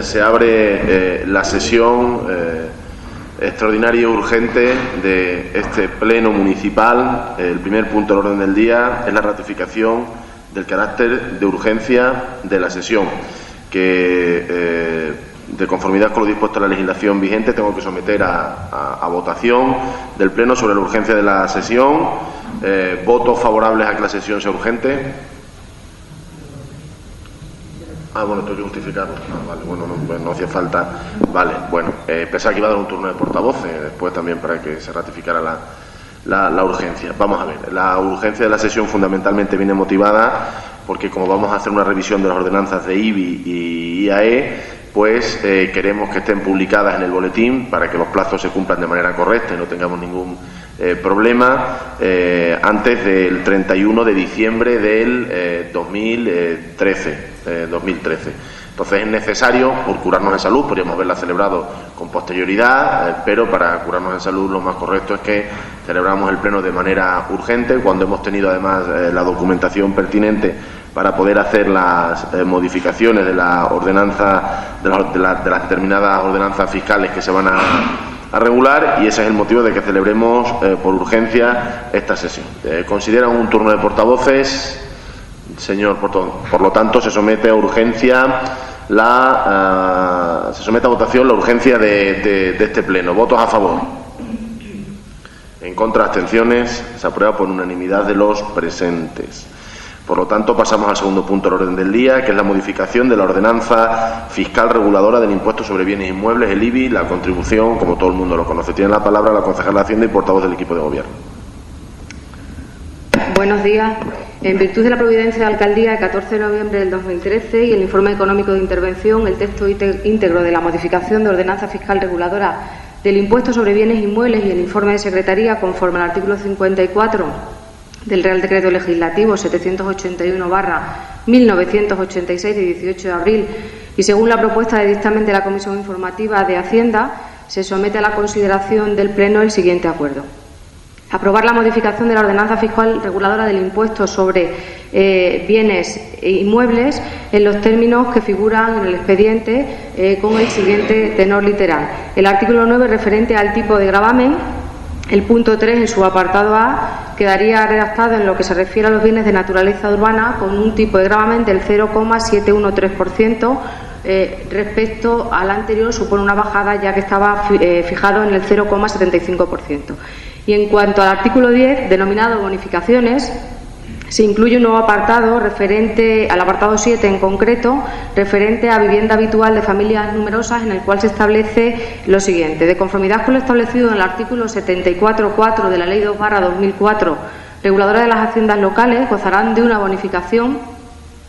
Se abre la sesión extraordinaria y urgente de este pleno municipal. El primer punto del orden del día es la ratificación del carácter de urgencia de la sesión, que de conformidad con lo dispuesto en la legislación vigente tengo que someter a votación del pleno sobre la urgencia de la sesión. ¿Votos favorables a que la sesión sea urgente? Bueno, tengo que justificarlo. Vale, bueno, no hacía falta. Vale, bueno, pensaba que iba a dar un turno de portavoces después también para que se ratificara la urgencia. Vamos a ver, la urgencia de la sesión fundamentalmente viene motivada porque, como vamos a hacer una revisión de las ordenanzas de IBI y IAE, pues queremos que estén publicadas en el boletín para que los plazos se cumplan de manera correcta y no tengamos ningún problema antes del 31 de diciembre del 2013. Entonces es necesario, por curarnos en salud, podríamos haberla celebrado con posterioridad, pero para curarnos en salud lo más correcto es que celebramos el pleno de manera urgente, cuando hemos tenido además la documentación pertinente para poder hacer las modificaciones de la ordenanza, de las determinadas ordenanzas fiscales que se van a regular, y ese es el motivo de que celebremos por urgencia esta sesión. ¿Consideran un turno de portavoces? Señor Portón. Por lo tanto, se somete a urgencia se somete a votación la urgencia de este pleno. ¿Votos a favor? En contra, abstenciones. Se aprueba por unanimidad de los presentes. Por lo tanto, pasamos al segundo punto del orden del día, que es la modificación de la ordenanza fiscal reguladora del impuesto sobre bienes inmuebles, el IBI, la contribución, como todo el mundo lo conoce. Tiene la palabra la concejala de Hacienda y portavoz del equipo de gobierno. Buenos días. En virtud de la providencia de Alcaldía de 14 de noviembre del 2013 y el informe económico de intervención, el texto íntegro de la modificación de ordenanza fiscal reguladora del impuesto sobre bienes inmuebles y el informe de Secretaría, conforme al artículo 54 del Real Decreto Legislativo 781/1986 de 18 de abril, y según la propuesta de dictamen de la Comisión Informativa de Hacienda, se somete a la consideración del Pleno el siguiente acuerdo: aprobar la modificación de la ordenanza fiscal reguladora del impuesto sobre bienes inmuebles en los términos que figuran en el expediente, con el siguiente tenor literal. El artículo 9, referente al tipo de gravamen, el punto 3, en su apartado A, quedaría redactado en lo que se refiere a los bienes de naturaleza urbana con un tipo de gravamen del 0,713%. Respecto al anterior, supone una bajada, ya que estaba fijado en el 0,75%. Y en cuanto al artículo 10, denominado bonificaciones, se incluye un nuevo apartado referente al apartado 7 en concreto, referente a vivienda habitual de familias numerosas, en el cual se establece lo siguiente: de conformidad con lo establecido en el artículo 74.4 de la Ley 2/2004, reguladora de las haciendas locales, gozarán de una bonificación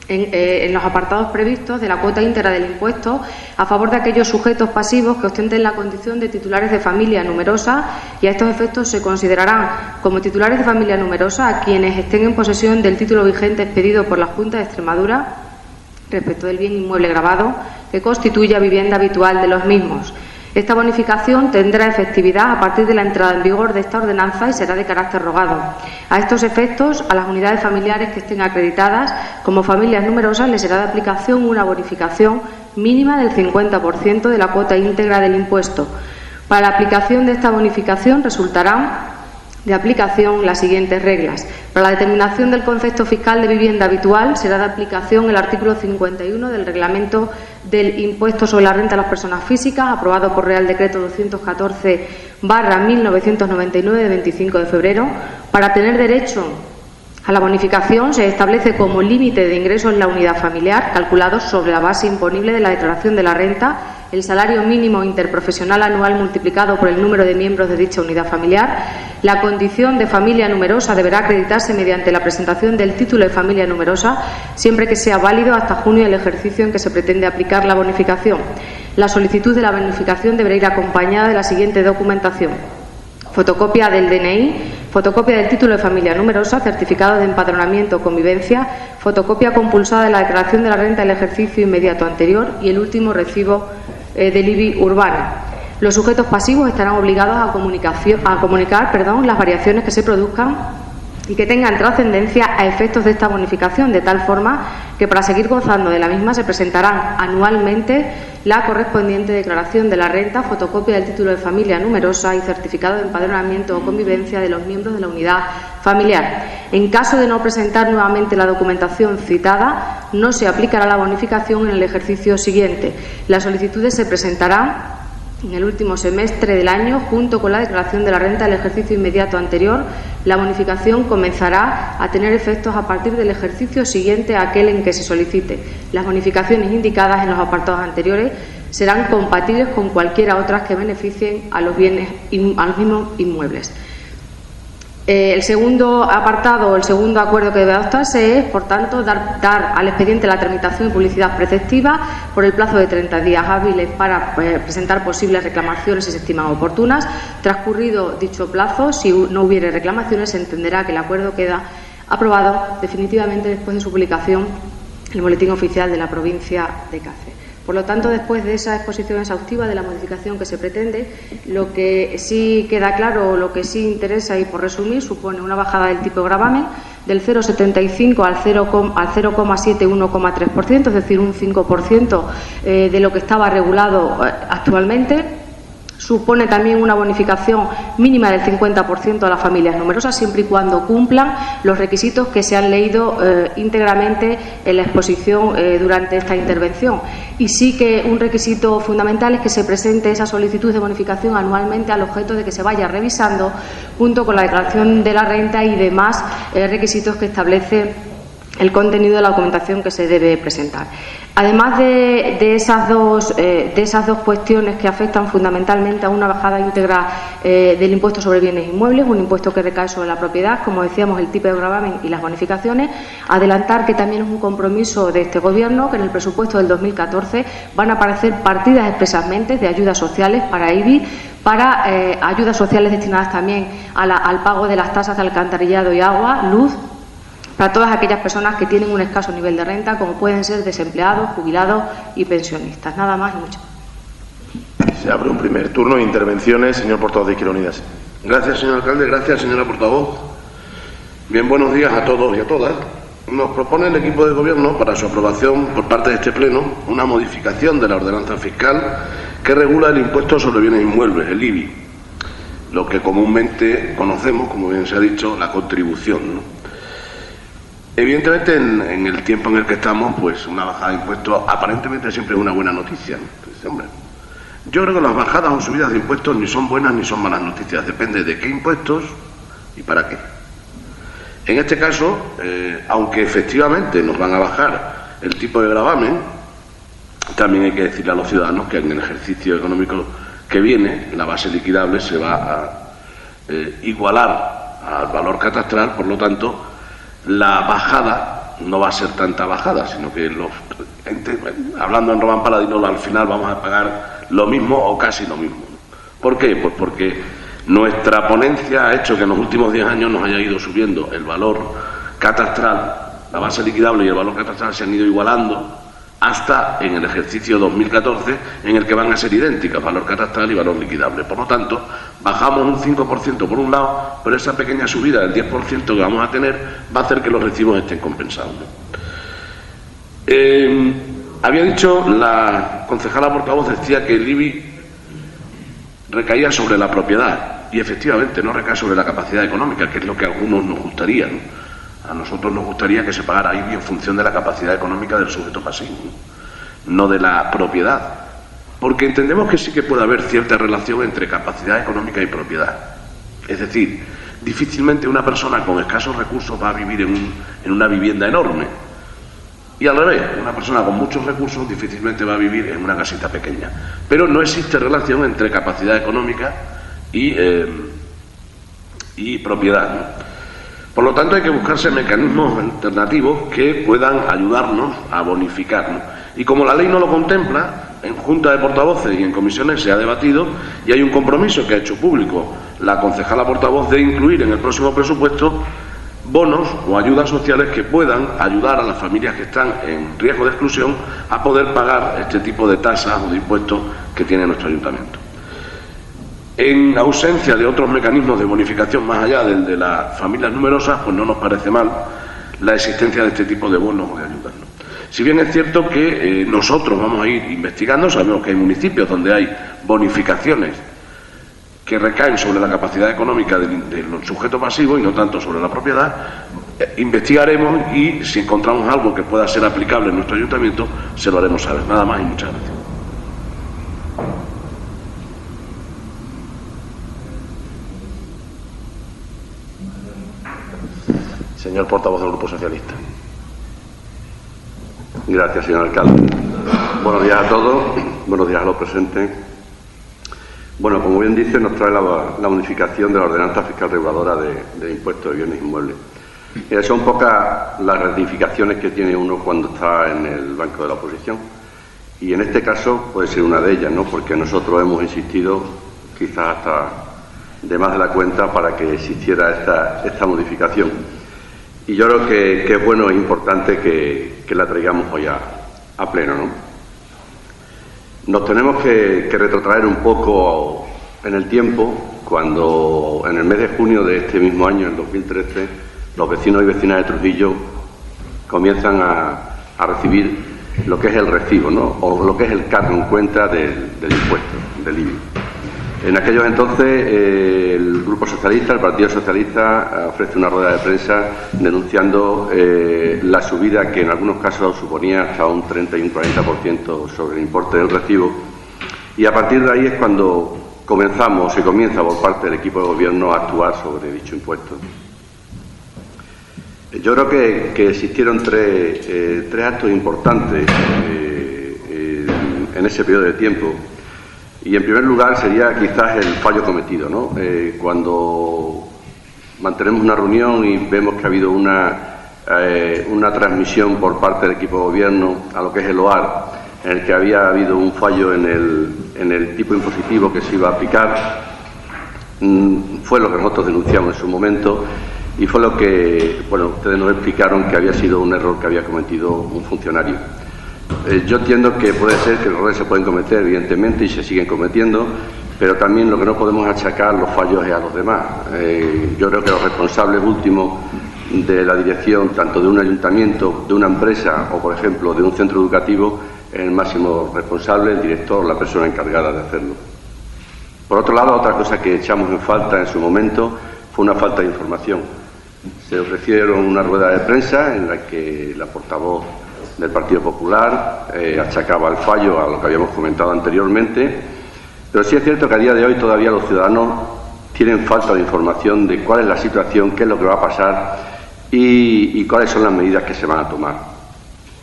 en los apartados previstos de la cuota íntegra del impuesto a favor de aquellos sujetos pasivos que ostenten la condición de titulares de familia numerosa, y a estos efectos se considerarán como titulares de familia numerosa a quienes estén en posesión del título vigente expedido por la Junta de Extremadura respecto del bien inmueble gravado que constituya vivienda habitual de los mismos. Esta bonificación tendrá efectividad a partir de la entrada en vigor de esta ordenanza y será de carácter rogado. A estos efectos, a las unidades familiares que estén acreditadas como familias numerosas les será de aplicación una bonificación mínima del 50% de la cuota íntegra del impuesto. Para la aplicación de esta bonificación resultarán de aplicación las siguientes reglas. Para la determinación del concepto fiscal de vivienda habitual será de aplicación el artículo 51 del Reglamento del Impuesto sobre la Renta de las Personas Físicas, aprobado por Real Decreto 214/1999 de 25 de febrero. Para tener derecho a la bonificación se establece como límite de ingresos en la unidad familiar, calculados sobre la base imponible de la declaración de la renta, el salario mínimo interprofesional anual multiplicado por el número de miembros de dicha unidad familiar. La condición de familia numerosa deberá acreditarse mediante la presentación del título de familia numerosa, siempre que sea válido hasta junio del ejercicio en que se pretende aplicar la bonificación. La solicitud de la bonificación deberá ir acompañada de la siguiente documentación: fotocopia del DNI, fotocopia del título de familia numerosa, certificado de empadronamiento o convivencia, fotocopia compulsada de la declaración de la renta del ejercicio inmediato anterior y el último recibo del IBI urbano. Los sujetos pasivos estarán obligados a comunicar las variaciones que se produzcan y que tengan trascendencia a efectos de esta bonificación, de tal forma que para seguir gozando de la misma se presentarán anualmente la correspondiente declaración de la renta, fotocopia del título de familia numerosa y certificado de empadronamiento o convivencia de los miembros de la unidad familiar. En caso de no presentar nuevamente la documentación citada, no se aplicará la bonificación en el ejercicio siguiente. Las solicitudes se presentarán en el último semestre del año, junto con la declaración de la renta del ejercicio inmediato anterior. La bonificación comenzará a tener efectos a partir del ejercicio siguiente a aquel en que se solicite. Las bonificaciones indicadas en los apartados anteriores serán compatibles con cualquiera otras que beneficien a los bienes, a los mismos inmuebles. El segundo apartado, el segundo acuerdo que debe adoptarse es, por tanto, dar al expediente la tramitación y publicidad preceptiva por el plazo de 30 días hábiles para presentar posibles reclamaciones si se estiman oportunas. Transcurrido dicho plazo, si no hubiere reclamaciones, se entenderá que el acuerdo queda aprobado definitivamente después de su publicación en el Boletín Oficial de la provincia de Cáceres. Por lo tanto, después de esa exposición exhaustiva de la modificación que se pretende, lo que sí queda claro, lo que sí interesa y por resumir, supone una bajada del tipo de gravamen del 0,75 al 0,71,3%, es decir, un 5% de lo que estaba regulado actualmente. Supone también una bonificación mínima del 50% a las familias numerosas, siempre y cuando cumplan los requisitos que se han leído íntegramente en la exposición durante esta intervención. Y sí que un requisito fundamental es que se presente esa solicitud de bonificación anualmente, al objeto de que se vaya revisando junto con la declaración de la renta y demás requisitos que establece el contenido de la documentación que se debe presentar. Además de esas dos cuestiones que afectan fundamentalmente a una bajada íntegra del impuesto sobre bienes inmuebles, un impuesto que recae sobre la propiedad, como decíamos, el tipo de gravamen y las bonificaciones, adelantar que también es un compromiso de este Gobierno que en el presupuesto del 2014 van a aparecer partidas expresamente de ayudas sociales para IBI, para ayudas sociales destinadas también al pago de las tasas de alcantarillado y agua, luz, para todas aquellas personas que tienen un escaso nivel de renta, como pueden ser desempleados, jubilados y pensionistas. Nada más y mucho. Se abre un primer turno de intervenciones. Señor portavoz de Izquierda Unida. Gracias, señor alcalde. Gracias, señora portavoz. Bien, buenos días a todos y a todas. Nos propone el equipo de Gobierno, para su aprobación por parte de este Pleno, una modificación de la ordenanza fiscal que regula el impuesto sobre bienes inmuebles, el IBI, lo que comúnmente conocemos, como bien se ha dicho, la contribución, ¿no? Evidentemente, en el tiempo en el que estamos, pues una bajada de impuestos aparentemente siempre es una buena noticia. Entonces, hombre, yo creo que las bajadas o subidas de impuestos ni son buenas ni son malas noticias. Depende de qué impuestos y para qué. En este caso, aunque efectivamente nos van a bajar el tipo de gravamen, también hay que decirle a los ciudadanos que en el ejercicio económico que viene, la base liquidable se va a igualar al valor catastral, por lo tanto, la bajada no va a ser tanta bajada, sino que hablando en Román Paladino, al final vamos a pagar lo mismo o casi lo mismo. ¿Por qué? Pues porque nuestra ponencia ha hecho que en los últimos 10 años nos haya ido subiendo el valor catastral, la base liquidable y el valor catastral se han ido igualando hasta en el ejercicio 2014, en el que van a ser idénticas, valor catastral y valor liquidable. Por lo tanto, bajamos un 5% por un lado, pero esa pequeña subida del 10% que vamos a tener va a hacer que los recibos estén compensados. Había dicho la concejala portavoz, decía que el IBI recaía sobre la propiedad, y efectivamente no recae sobre la capacidad económica, que es lo que a algunos nos gustaría, ¿no? A nosotros nos gustaría que se pagara IBI en función de la capacidad económica del sujeto pasivo, no de la propiedad, porque entendemos que sí que puede haber cierta relación entre capacidad económica y propiedad. Es decir, difícilmente una persona con escasos recursos va a vivir en una vivienda enorme, y al revés, una persona con muchos recursos difícilmente va a vivir en una casita pequeña. Pero no existe relación entre capacidad económica y propiedad, ¿no? Por lo tanto, hay que buscarse mecanismos alternativos que puedan ayudarnos a bonificarnos. Y como la ley no lo contempla, en Junta de Portavoces y en comisiones se ha debatido y hay un compromiso que ha hecho público la concejala portavoz de incluir en el próximo presupuesto bonos o ayudas sociales que puedan ayudar a las familias que están en riesgo de exclusión a poder pagar este tipo de tasas o de impuestos que tiene nuestro ayuntamiento. En ausencia de otros mecanismos de bonificación más allá del de las familias numerosas, pues no nos parece mal la existencia de este tipo de bonos o de ayudas, ¿no? Si bien es cierto que nosotros vamos a ir investigando, sabemos que hay municipios donde hay bonificaciones que recaen sobre la capacidad económica del sujeto pasivo y no tanto sobre la propiedad, investigaremos y si encontramos algo que pueda ser aplicable en nuestro ayuntamiento, se lo haremos saber. Nada más y muchas gracias. Señor portavoz del Grupo Socialista. Gracias, señor alcalde. Buenos días a todos, buenos días a los presentes. Bueno, como bien dice, nos trae la unificación de la ordenanza fiscal reguladora de impuestos de bienes inmuebles. Son pocas las ratificaciones que tiene uno cuando está en el banco de la oposición. Y en este caso puede ser una de ellas, ¿no? Porque nosotros hemos insistido, quizás hasta de más de la cuenta, para que existiera esta modificación. Y yo creo que es bueno e importante que la traigamos hoy a pleno, ¿no? Nos tenemos que retrotraer un poco en el tiempo, cuando en el mes de junio de este mismo año, en 2013, los vecinos y vecinas de Trujillo comienzan a recibir lo que es el recibo, ¿no? O lo que es el cargo en cuenta del impuesto, del IBI. En aquellos entonces, el Grupo Socialista, el Partido Socialista, ofrece una rueda de prensa denunciando la subida que en algunos casos suponía hasta un 30 y un 40% sobre el importe del recibo. Y a partir de ahí es cuando se comienza por parte del equipo de gobierno a actuar sobre dicho impuesto. Yo creo que existieron tres actos importantes en ese periodo de tiempo. Y en primer lugar sería quizás el fallo cometido, ¿no? Cuando mantenemos una reunión y vemos que ha habido una transmisión por parte del equipo de gobierno a lo que es el OAR, en el que había habido un fallo en el tipo impositivo que se iba a aplicar, fue lo que nosotros denunciamos en su momento y fue lo que, bueno, ustedes nos explicaron que había sido un error que había cometido un funcionario. Yo entiendo que puede ser que los errores se pueden cometer, evidentemente, y se siguen cometiendo, pero también lo que no podemos achacar los fallos es a los demás. Yo creo que los responsables últimos de la dirección, tanto de un ayuntamiento, de una empresa o, por ejemplo, de un centro educativo, es el máximo responsable, el director, la persona encargada de hacerlo. Por otro lado, otra cosa que echamos en falta en su momento fue una falta de información. Se ofrecieron una rueda de prensa en la que la portavoz del Partido Popular achacaba el fallo a lo que habíamos comentado anteriormente, pero sí es cierto que a día de hoy todavía los ciudadanos tienen falta de información de cuál es la situación, qué es lo que va a pasar y cuáles son las medidas que se van a tomar.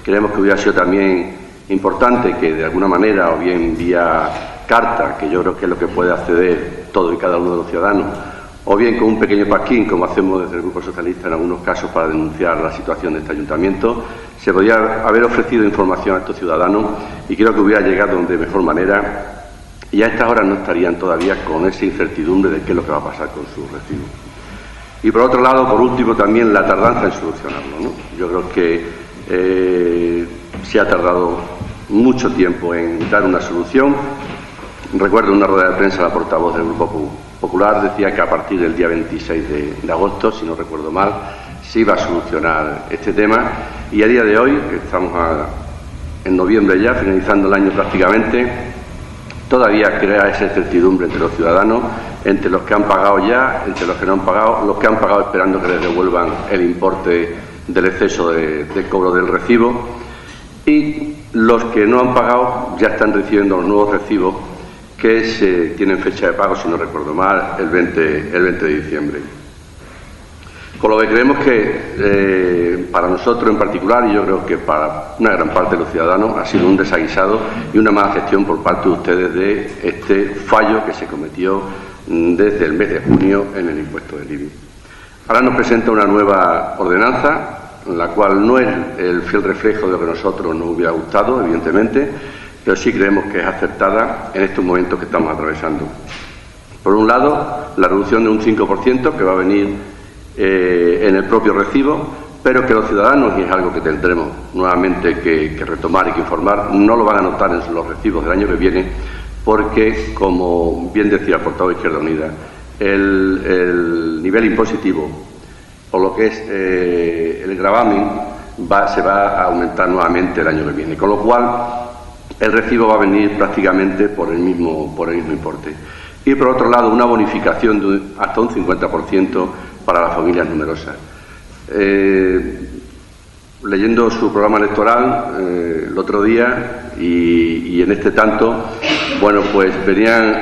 Creemos que hubiera sido también importante que de alguna manera, o bien vía carta, que yo creo que es lo que puede acceder todo y cada uno de los ciudadanos, o bien con un pequeño pasquín, como hacemos desde el Grupo Socialista en algunos casos para denunciar la situación de este ayuntamiento, se podría haber ofrecido información a estos ciudadanos y creo que hubiera llegado de mejor manera y a estas horas no estarían todavía con esa incertidumbre de qué es lo que va a pasar con sus recibos. Y por otro lado, por último, también la tardanza en solucionarlo, ¿no? Yo creo que se ha tardado mucho tiempo en dar una solución. Recuerdo una rueda de prensa la portavoz del Grupo Popular decía que a partir del día 26 de agosto, si no recuerdo mal, se iba a solucionar este tema y a día de hoy, que estamos en noviembre ya, finalizando el año prácticamente, todavía crea esa incertidumbre entre los ciudadanos, entre los que han pagado ya, entre los que no han pagado, los que han pagado esperando que les devuelvan el importe del exceso de cobro del recibo y los que no han pagado ya están recibiendo los nuevos recibos que tienen fecha de pago, si no recuerdo mal, el 20 de diciembre. Por lo que creemos que para nosotros en particular, y yo creo que para una gran parte de los ciudadanos, ha sido un desaguisado y una mala gestión por parte de ustedes de este fallo que se cometió desde el mes de junio en el impuesto del IBI. Ahora nos presenta una nueva ordenanza, la cual no es el fiel reflejo de lo que a nosotros nos hubiera gustado, evidentemente, pero sí creemos que es acertada en estos momentos que estamos atravesando. Por un lado, la reducción de un 5% que va a venir en el propio recibo, pero que los ciudadanos, y es algo que tendremos nuevamente que retomar y que informar, no lo van a notar en los recibos del año que viene, porque, como bien decía el portavoz de Izquierda Unida, el nivel impositivo o lo que es el gravamen se va a aumentar nuevamente el año que viene, con lo cual el recibo va a venir prácticamente por el mismo importe. Y por otro lado, una bonificación de hasta un 50% para las familias numerosas. Leyendo su programa electoral el otro día y en este tanto, bueno, pues venían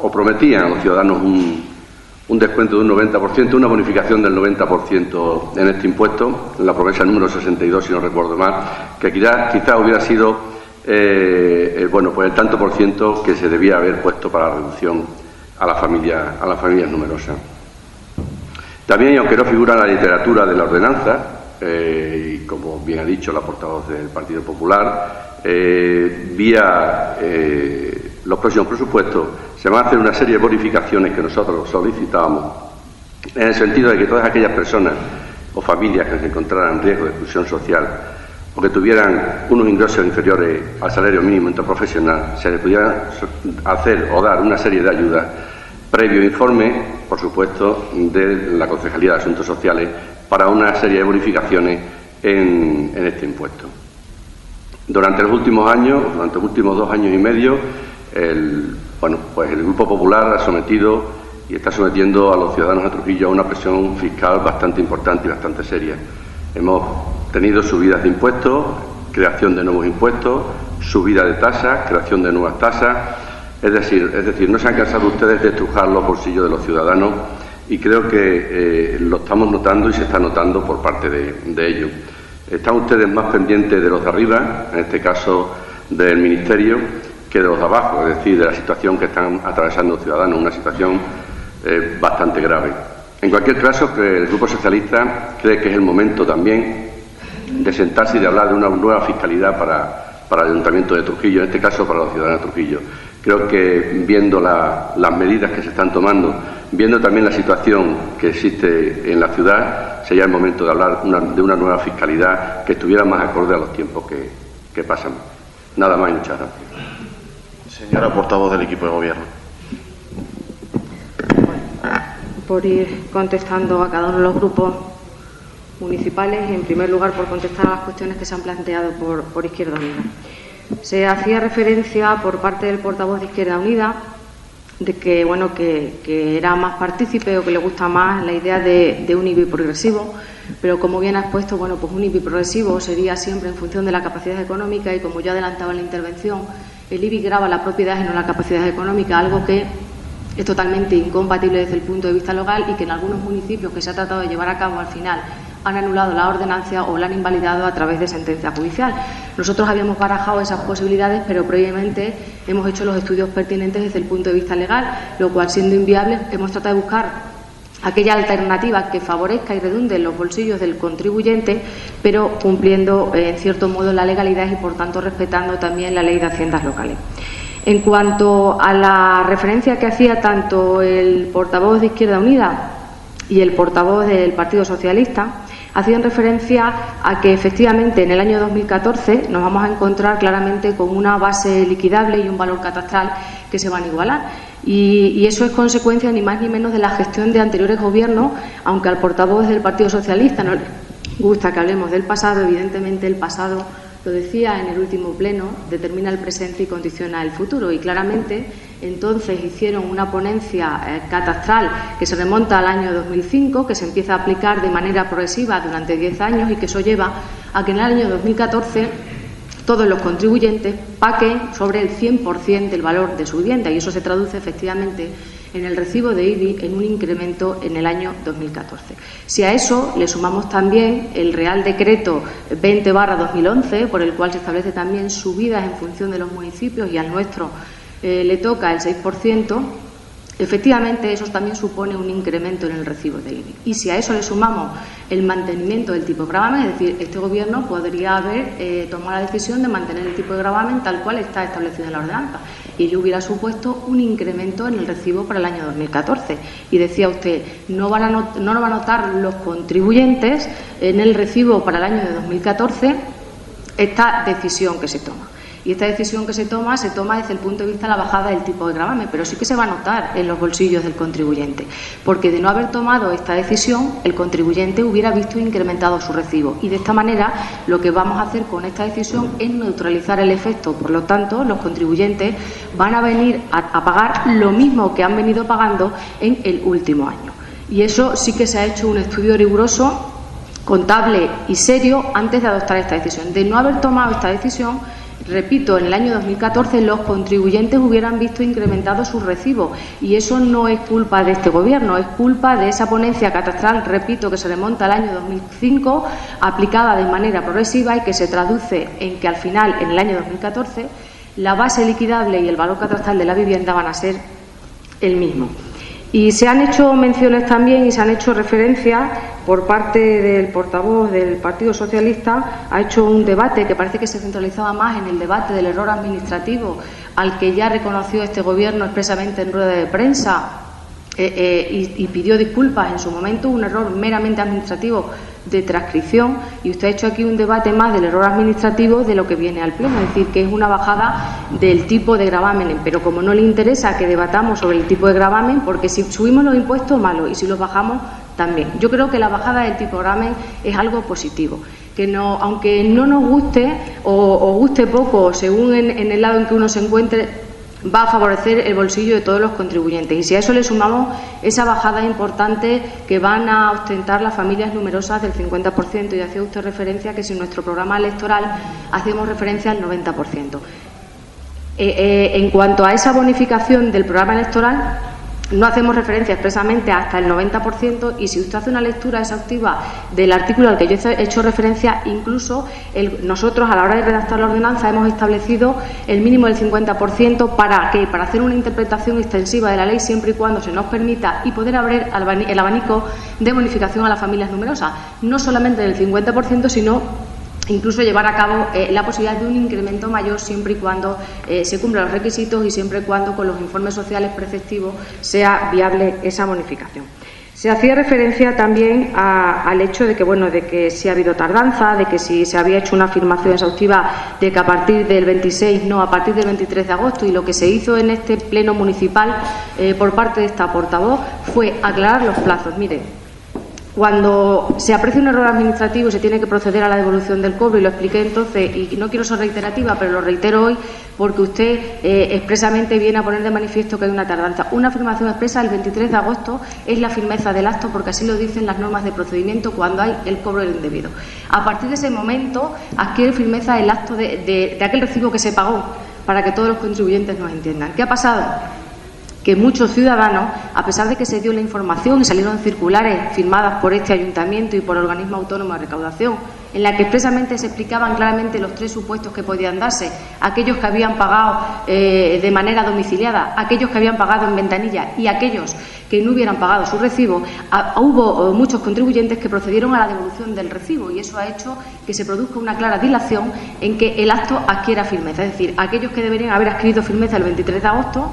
o prometían a los ciudadanos un descuento de un 90%, una bonificación del 90% en este impuesto, en la promesa número 62, si no recuerdo mal, que quizá hubiera sido bueno, pues el tanto por ciento que se debía haber puesto para la reducción a las familias numerosas. También, y aunque no figura en la literatura de la ordenanza, y como bien ha dicho la portavoz del Partido Popular, vía los próximos presupuestos se van a hacer una serie de bonificaciones que nosotros solicitábamos, en el sentido de que todas aquellas personas o familias que se encontraran en riesgo de exclusión social o que tuvieran unos ingresos inferiores al salario mínimo interprofesional, se les pudiera hacer o dar una serie de ayudas previo informe, por supuesto, de la Concejalía de Asuntos Sociales para una serie de bonificaciones en este impuesto. Durante los últimos años, durante los últimos 2 años y medio, el Grupo Popular ha sometido y está sometiendo a los ciudadanos de Trujillo a una presión fiscal bastante importante y bastante seria. Hemos tenido subidas de impuestos, creación de nuevos impuestos, subida de tasas, creación de nuevas tasas. Es decir, no se han cansado ustedes de estrujar los bolsillos de los ciudadanos y creo que lo estamos notando y se está notando por parte de ellos. Están ustedes más pendientes de los de arriba, en este caso del Ministerio, que de los de abajo, es decir, de la situación que están atravesando los ciudadanos, una situación bastante grave. En cualquier caso, el Grupo Socialista cree que es el momento también de sentarse y de hablar de una nueva fiscalidad para el Ayuntamiento de Trujillo, en este caso para los ciudadanos de Trujillo. Creo que viendo las medidas que se están tomando, viendo también la situación que existe en la ciudad, sería el momento de hablar de una nueva fiscalidad que estuviera más acorde a los tiempos que pasan. Nada más y muchas gracias. Señora portavoz del equipo de gobierno. Por ir contestando a cada uno de los grupos municipales y, en primer lugar, por contestar a las cuestiones que se han planteado por Izquierda Unida. Se hacía referencia por parte del portavoz de Izquierda Unida de que era más partícipe o que le gusta más la idea de un IBI progresivo, pero como bien ha expuesto, pues un IBI progresivo sería siempre en función de la capacidad económica y, como yo adelantaba en la intervención, el IBI grava la propiedad y no la capacidad económica, algo que es totalmente incompatible desde el punto de vista legal y que en algunos municipios que se ha tratado de llevar a cabo al final han anulado la ordenanza o la han invalidado a través de sentencia judicial. Nosotros habíamos barajado esas posibilidades, pero previamente hemos hecho los estudios pertinentes desde el punto de vista legal, lo cual, siendo inviable, hemos tratado de buscar aquella alternativa que favorezca y redunde en los bolsillos del contribuyente, pero cumpliendo en cierto modo la legalidad y, por tanto, respetando también la Ley de Haciendas Locales. En cuanto a la referencia que hacía tanto el portavoz de Izquierda Unida y el portavoz del Partido Socialista, hacían referencia a que efectivamente en el año 2014 nos vamos a encontrar claramente con una base liquidable y un valor catastral que se van a igualar. Y eso es consecuencia ni más ni menos de la gestión de anteriores gobiernos, aunque al portavoz del Partido Socialista no le gusta que hablemos del pasado. Evidentemente el pasado, lo decía en el último pleno, determina el presente y condiciona el futuro. Y claramente entonces hicieron una ponencia catastral que se remonta al año 2005, que se empieza a aplicar de manera progresiva durante 10 años y que eso lleva a que en el año 2014 todos los contribuyentes paguen sobre el 100% del valor de su vivienda, y eso se traduce efectivamente en el recibo de IBI en un incremento en el año 2014. Si a eso le sumamos también el Real Decreto 20/2011, por el cual se establece también subidas en función de los municipios, y al nuestro le toca el 6%, efectivamente eso también supone un incremento en el recibo de IBI. Y si a eso le sumamos el mantenimiento del tipo de gravamen, es decir, este Gobierno podría haber tomado la decisión de mantener el tipo de gravamen tal cual está establecido en la ordenanza, y ello hubiera supuesto un incremento en el recibo para el año 2014. Y decía usted, no lo van a notar los contribuyentes en el recibo para el año de 2014 esta decisión que se toma. Y esta decisión que se toma desde el punto de vista de la bajada del tipo de gravamen, pero sí que se va a notar en los bolsillos del contribuyente, porque de no haber tomado esta decisión, el contribuyente hubiera visto incrementado su recibo. Y de esta manera, lo que vamos a hacer con esta decisión es neutralizar el efecto. Por lo tanto, los contribuyentes van a venir a pagar lo mismo que han venido pagando en el último año. Y eso sí que se ha hecho un estudio riguroso, contable y serio antes de adoptar esta decisión. De no haber tomado esta decisión, repito, en el año 2014 los contribuyentes hubieran visto incrementado sus recibos, y eso no es culpa de este Gobierno, es culpa de esa ponencia catastral, repito, que se remonta al año 2005, aplicada de manera progresiva y que se traduce en que al final, en el año 2014, la base liquidable y el valor catastral de la vivienda van a ser el mismo. Y se han hecho menciones también y se han hecho referencias por parte del portavoz del Partido Socialista. Ha hecho un debate que parece que se centralizaba más en el debate del error administrativo, al que ya reconoció este Gobierno expresamente en rueda de prensa y pidió disculpas en su momento, un error meramente administrativo de transcripción, y usted ha hecho aquí un debate más del error administrativo de lo que viene al Pleno, es decir, que es una bajada del tipo de gravamen, pero como no le interesa que debatamos sobre el tipo de gravamen, porque si subimos los impuestos, malo, y si los bajamos, también. Yo creo que la bajada del tipo de gravamen es algo positivo, que no, aunque no nos guste o guste poco, según en el lado en que uno se encuentre, va a favorecer el bolsillo de todos los contribuyentes. Y si a eso le sumamos esa bajada importante que van a ostentar las familias numerosas del 50%, y hacía usted referencia que si en nuestro programa electoral hacemos referencia al 90%. En cuanto a esa bonificación del programa electoral, no hacemos referencia expresamente hasta el 90%, y si usted hace una lectura exhaustiva del artículo al que yo he hecho referencia, incluso nosotros a la hora de redactar la ordenanza hemos establecido el mínimo del 50%. ¿Para qué? Para hacer una interpretación extensiva de la ley, siempre y cuando se nos permita, y poder abrir el abanico de bonificación a las familias numerosas, no solamente del 50%, sino incluso llevar a cabo la posibilidad de un incremento mayor, siempre y cuando se cumplan los requisitos y siempre y cuando con los informes sociales preceptivos sea viable esa bonificación. Se hacía referencia también al hecho de que, bueno, de que si ha habido tardanza, de que si se había hecho una afirmación exhaustiva de que a partir del 26, no, a partir del 23 de agosto, y lo que se hizo en este pleno municipal por parte de esta portavoz fue aclarar los plazos. Mire, cuando se aprecia un error administrativo se tiene que proceder a la devolución del cobro, y lo expliqué entonces, y no quiero ser reiterativa, pero lo reitero hoy porque usted expresamente viene a poner de manifiesto que hay una tardanza. Una afirmación expresa el 23 de agosto es la firmeza del acto, porque así lo dicen las normas de procedimiento cuando hay el cobro del indebido. A partir de ese momento adquiere firmeza el acto de aquel recibo que se pagó, para que todos los contribuyentes nos entiendan. ¿Qué ha pasado? Que muchos ciudadanos, a pesar de que se dio la información y salieron circulares firmadas por este ayuntamiento y por el organismo autónomo de recaudación, en la que expresamente se explicaban claramente los tres supuestos que podían darse: aquellos que habían pagado de manera domiciliada, aquellos que habían pagado en ventanilla y aquellos que no hubieran pagado su recibo, hubo muchos contribuyentes que procedieron a la devolución del recibo, y eso ha hecho que se produzca una clara dilación en que el acto adquiera firmeza. Es decir, aquellos que deberían haber adquirido firmeza el 23 de agosto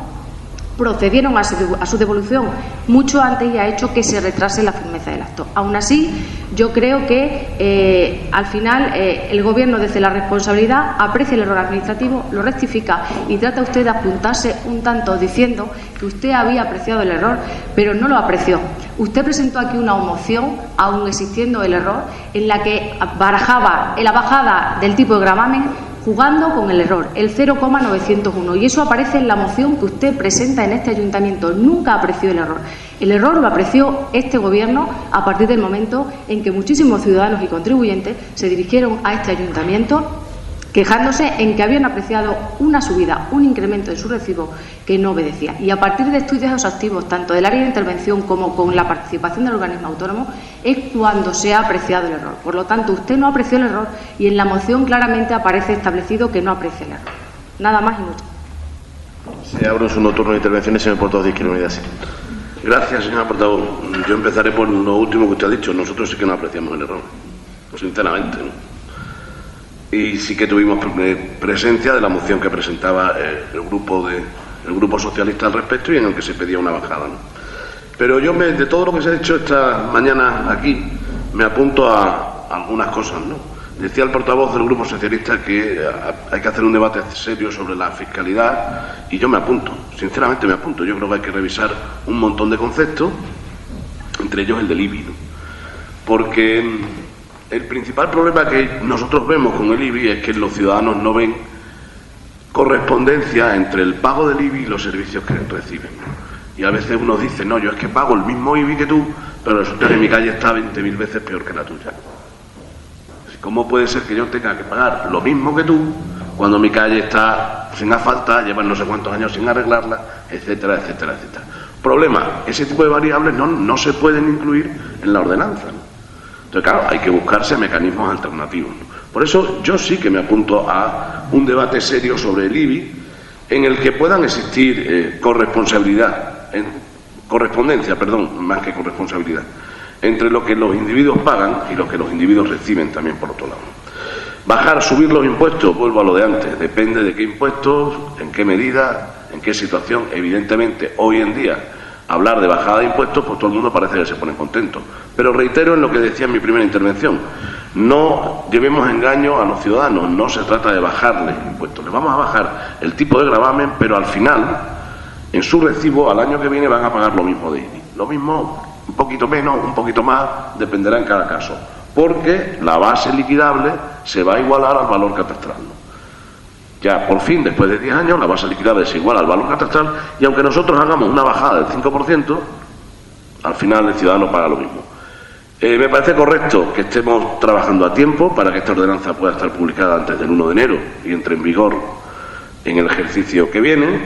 procedieron a su devolución mucho antes, y ha hecho que se retrase la firmeza del acto. Aún así, yo creo que al final el Gobierno, desde la responsabilidad, aprecia el error administrativo, lo rectifica, y trata usted de apuntarse un tanto diciendo que usted había apreciado el error, pero no lo apreció. Usted presentó aquí una moción, aún existiendo el error, en la que barajaba la bajada del tipo de gravamen jugando con el error, el 0,901, y eso aparece en la moción que usted presenta en este ayuntamiento. Nunca apreció el error. El error lo apreció este Gobierno a partir del momento en que muchísimos ciudadanos y contribuyentes se dirigieron a este ayuntamiento quejándose en que habían apreciado una subida, un incremento en su recibo que no obedecía. Y a partir de estudios exhaustivos, tanto del área de intervención como con la participación del organismo autónomo, es cuando se ha apreciado el error. Por lo tanto, usted no apreció el error, y en la moción claramente aparece establecido que no aprecia el error. Nada más y muchas gracias. Se abre un segundo turno de intervenciones, señor portavoz de Izquierda Unida. Gracias, señora portavoz. Yo empezaré por lo último que usted ha dicho. Nosotros sí que no apreciamos el error, sinceramente, ¿no? Y sí que tuvimos presencia de la moción que presentaba el grupo socialista al respecto, y en el que se pedía una bajada, ¿no? Pero yo, de todo lo que se ha hecho esta mañana aquí, me apunto a algunas cosas, ¿no? Decía el portavoz del Grupo Socialista que hay que hacer un debate serio sobre la fiscalidad y yo me apunto, sinceramente me apunto. Yo creo que hay que revisar un montón de conceptos, entre ellos el del IBI, ¿no? Porque el principal problema que nosotros vemos con el IBI es que los ciudadanos no ven correspondencia entre el pago del IBI y los servicios que reciben. Y a veces uno dice, no, yo es que pago el mismo IBI que tú, pero resulta que mi calle está 20.000 veces peor que la tuya. ¿Cómo puede ser que yo tenga que pagar lo mismo que tú cuando mi calle está sin asfaltar, llevan no sé cuántos años sin arreglarla, etcétera, etcétera, etcétera? Problema, ese tipo de variables no se pueden incluir en la ordenanza, ¿no? Entonces, claro, hay que buscarse mecanismos alternativos, ¿no? Por eso yo sí que me apunto a un debate serio sobre el IBI en el que puedan existir correspondencia, más que corresponsabilidad, entre lo que los individuos pagan y lo que los individuos reciben también por otro lado. Bajar, subir los impuestos, vuelvo a lo de antes, depende de qué impuestos, en qué medida, en qué situación. Evidentemente, hoy en día, hablar de bajada de impuestos, pues todo el mundo parece que se pone contento. Pero reitero en lo que decía en mi primera intervención, no llevemos engaño a los ciudadanos, no se trata de bajarles impuestos, les vamos a bajar el tipo de gravamen, pero al final, en su recibo, al año que viene van a pagar lo mismo de IBI. Lo mismo, un poquito menos, un poquito más, dependerá en cada caso, porque la base liquidable se va a igualar al valor catastral, ¿no? Ya, por fin, después de 10 años, la base liquidable se iguala al valor catastral y aunque nosotros hagamos una bajada del 5%, al final el ciudadano paga lo mismo. Me parece correcto que estemos trabajando a tiempo para que esta ordenanza pueda estar publicada antes del 1 de enero y entre en vigor en el ejercicio que viene.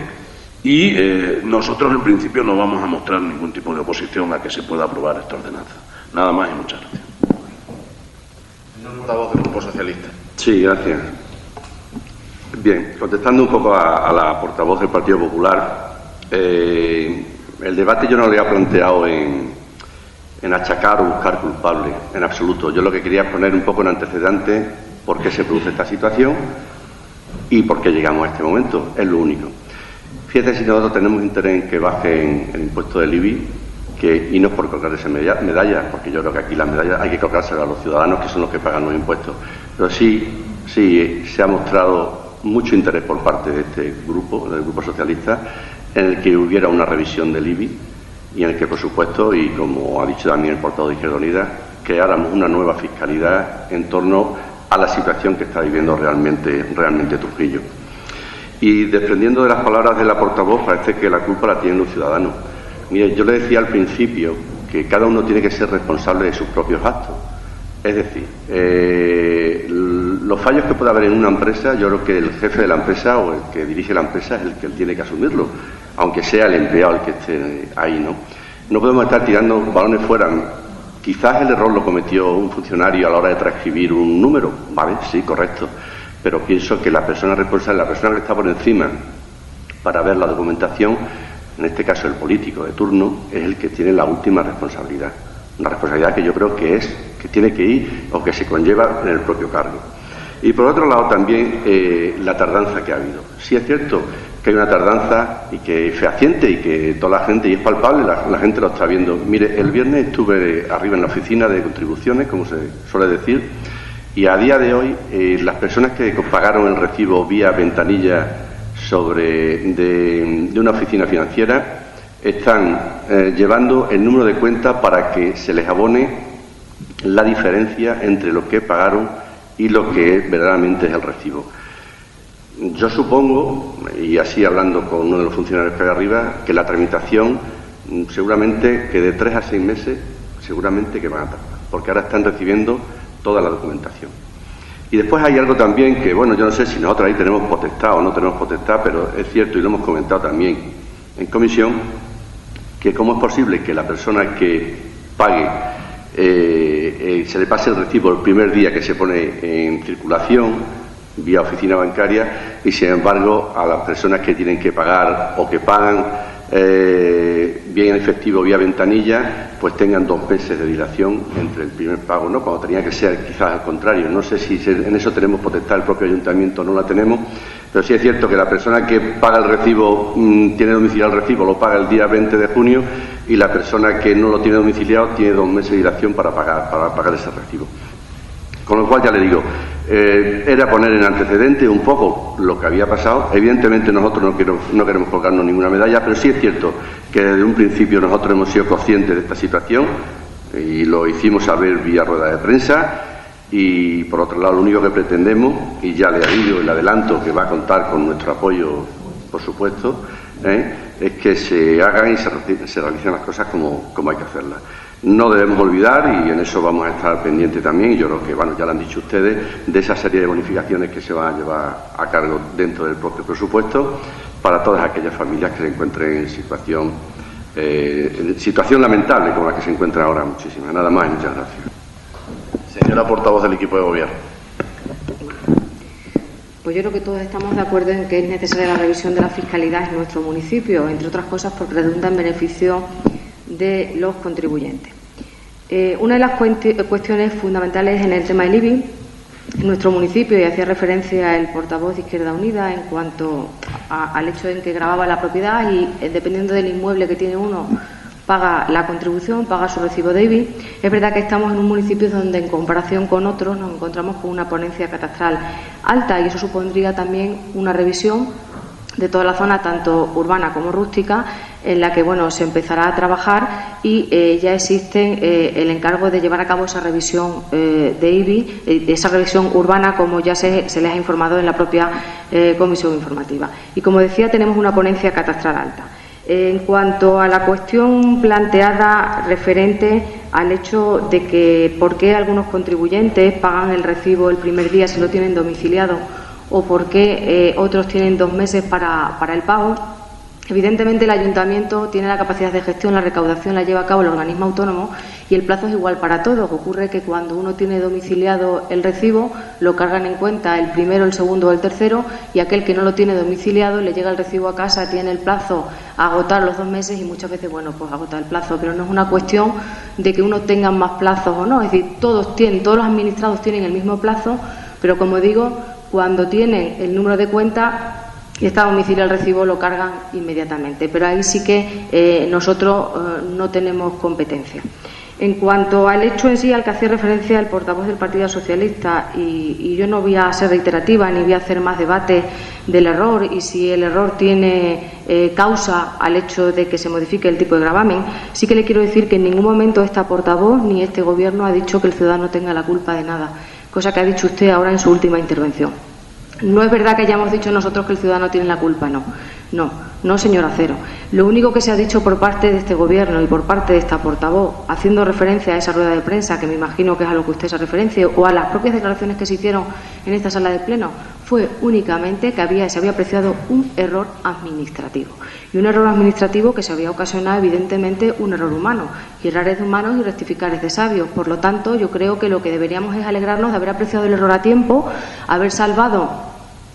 Y nosotros, en principio, no vamos a mostrar ningún tipo de oposición a que se pueda aprobar esta ordenanza. Nada más y muchas gracias. Señor portavoz del Grupo Socialista. Sí, gracias. Bien, contestando un poco a la portavoz del Partido Popular, el debate yo no lo había planteado en achacar o buscar culpables, en absoluto. Yo lo que quería es poner un poco en antecedente por qué se produce esta situación y por qué llegamos a este momento. Es lo único. Fíjate si nosotros tenemos interés en que baje el impuesto del IBI, y no por colgarse medallas, porque yo creo que aquí las medallas hay que colgárselas a los ciudadanos, que son los que pagan los impuestos. Pero sí se ha mostrado mucho interés por parte de este grupo, del Grupo Socialista, en el que hubiera una revisión del IBI y en el que, por supuesto, y como ha dicho también el portavoz de Izquierda Unida, creáramos una nueva fiscalidad en torno a la situación que está viviendo realmente Trujillo. Y desprendiendo de las palabras de la portavoz, parece que la culpa la tienen los ciudadanos. Mire, yo le decía al principio que cada uno tiene que ser responsable de sus propios actos. Es decir, los fallos que puede haber en una empresa, yo creo que el jefe de la empresa o el que dirige la empresa es el que tiene que asumirlo, aunque sea el empleado el que esté ahí, ¿no? No podemos estar tirando balones fuera. Quizás el error lo cometió un funcionario a la hora de transcribir un número, ¿vale? Sí, correcto. Pero pienso que la persona responsable, la persona que está por encima para ver la documentación, en este caso el político de turno, es el que tiene la última responsabilidad. Una responsabilidad que yo creo que tiene que ir o que se conlleva en el propio cargo. Y por otro lado también la tardanza que ha habido. Sí es cierto que hay una tardanza y que es fehaciente y que toda la gente, y es palpable, la gente lo está viendo. Mire, el viernes estuve arriba en la oficina de contribuciones, como se suele decir, y a día de hoy las personas que pagaron el recibo vía ventanilla de una oficina financiera están llevando el número de cuenta para que se les abone la diferencia entre lo que pagaron y lo que verdaderamente es el recibo. Yo supongo, y así hablando con uno de los funcionarios que hay arriba, que la tramitación seguramente que de 3 a 6 meses seguramente que van a tardar, porque ahora están recibiendo toda la documentación. Y después hay algo también que, bueno, yo no sé si nosotros ahí tenemos potestad o no tenemos potestad, pero es cierto y lo hemos comentado también en comisión, que cómo es posible que la persona que pague se le pase el recibo el primer día que se pone en circulación vía oficina bancaria y sin embargo a las personas que tienen que pagar o que pagan bien en efectivo vía ventanilla pues tengan 2 meses de dilación entre el primer pago, ¿no? Cuando tenía que ser quizás al contrario. No sé si en eso tenemos potestad, el propio ayuntamiento no la tenemos, pero sí es cierto que la persona que paga el recibo, tiene domiciliado el recibo, lo paga el día 20 de junio y la persona que no lo tiene domiciliado tiene 2 meses de dilación para pagar ese recibo. Con lo cual, ya le digo, era poner en antecedente un poco lo que había pasado. Evidentemente nosotros no queremos colgarnos ninguna medalla, pero sí es cierto que desde un principio nosotros hemos sido conscientes de esta situación y lo hicimos saber vía rueda de prensa. Y por otro lado, lo único que pretendemos, y ya le digo y le adelanto que va a contar con nuestro apoyo, por supuesto, es que se hagan y se realicen las cosas como hay que hacerlas. No debemos olvidar, y en eso vamos a estar pendientes también, y yo creo que ya lo han dicho ustedes, de esa serie de bonificaciones que se van a llevar a cargo dentro del propio presupuesto para todas aquellas familias que se encuentren en situación lamentable como la que se encuentra ahora muchísimas. Nada más y muchas gracias. Señora portavoz del equipo de gobierno. Pues yo creo que todos estamos de acuerdo en que es necesaria la revisión de la fiscalidad en nuestro municipio, entre otras cosas porque redunda en beneficio de los contribuyentes. Una de las cuestiones fundamentales en el tema del IBI en nuestro municipio, y hacía referencia el portavoz de Izquierda Unida en cuanto al hecho de que gravaba la propiedad y dependiendo del inmueble que tiene uno paga la contribución, paga su recibo de IBI. Es verdad que estamos en un municipio donde en comparación con otros nos encontramos con una ponencia catastral alta y eso supondría también una revisión de toda la zona, tanto urbana como rústica, en la que se empezará a trabajar y ya existe el encargo de llevar a cabo esa revisión de IBI, esa revisión urbana, como ya se les ha informado en la propia comisión informativa. Y como decía, tenemos una ponencia catastral alta. En cuanto a la cuestión planteada referente al hecho de que por qué algunos contribuyentes pagan el recibo el primer día si lo tienen domiciliado o por qué otros tienen 2 meses para el pago, evidentemente el ayuntamiento tiene la capacidad de gestión, la recaudación la lleva a cabo el organismo autónomo y el plazo es igual para todos. Ocurre que cuando uno tiene domiciliado el recibo lo cargan en cuenta el primero, el segundo o el tercero, y aquel que no lo tiene domiciliado le llega el recibo a casa, tiene el plazo a agotar los 2 meses y muchas veces pues agota el plazo, pero no es una cuestión de que uno tenga más plazos o no, es decir, todos los administrados tienen el mismo plazo, pero como digo, cuando tienen el número de cuenta y está domicilio el recibo lo cargan inmediatamente, pero ahí sí que nosotros no tenemos competencia. En cuanto al hecho en sí al que hacía referencia el portavoz del Partido Socialista, y yo no voy a ser reiterativa ni voy a hacer más debate del error y si el error tiene causa al hecho de que se modifique el tipo de gravamen, sí que le quiero decir que en ningún momento esta portavoz ni este Gobierno ha dicho que el ciudadano tenga la culpa de nada, cosa que ha dicho usted ahora en su última intervención. No es verdad que hayamos dicho nosotros que el ciudadano tiene la culpa, no, señora Acero. Lo único que se ha dicho por parte de este Gobierno y por parte de esta portavoz, haciendo referencia a esa rueda de prensa, que me imagino que es a lo que usted se referencia, o a las propias declaraciones que se hicieron en esta sala de pleno, fue únicamente que se había apreciado un error administrativo. Y un error administrativo que se había ocasionado, evidentemente, un error humano. Y errar es de humanos y rectificar es de sabios. Por lo tanto, yo creo que lo que deberíamos es alegrarnos de haber apreciado el error a tiempo, haber salvado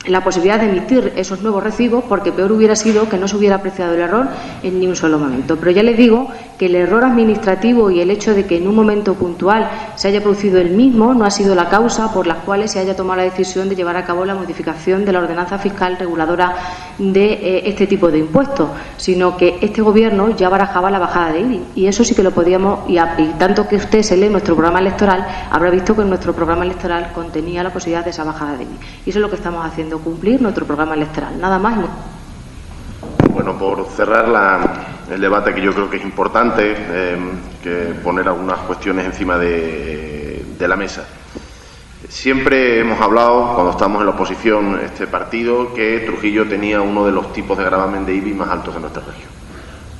la posibilidad de emitir esos nuevos recibos, porque peor hubiera sido que no se hubiera apreciado el error en ni un solo momento. Pero ya les digo que el error administrativo y el hecho de que en un momento puntual se haya producido el mismo no ha sido la causa por la cual se haya tomado la decisión de llevar a cabo la modificación de la ordenanza fiscal reguladora de este tipo de impuestos, sino que este Gobierno ya barajaba la bajada de IBI, y eso sí que lo podíamos, y tanto que usted se lee nuestro programa electoral, habrá visto que nuestro programa electoral contenía la posibilidad de esa bajada de IBI, y eso es lo que estamos haciendo, cumplir nuestro programa electoral, nada más. Bueno, por cerrar el debate, que yo creo que es importante, que poner algunas cuestiones encima de la mesa. Siempre hemos hablado, cuando estábamos en la oposición, este partido, que Trujillo tenía uno de los tipos de gravamen de IBI más altos de nuestra región.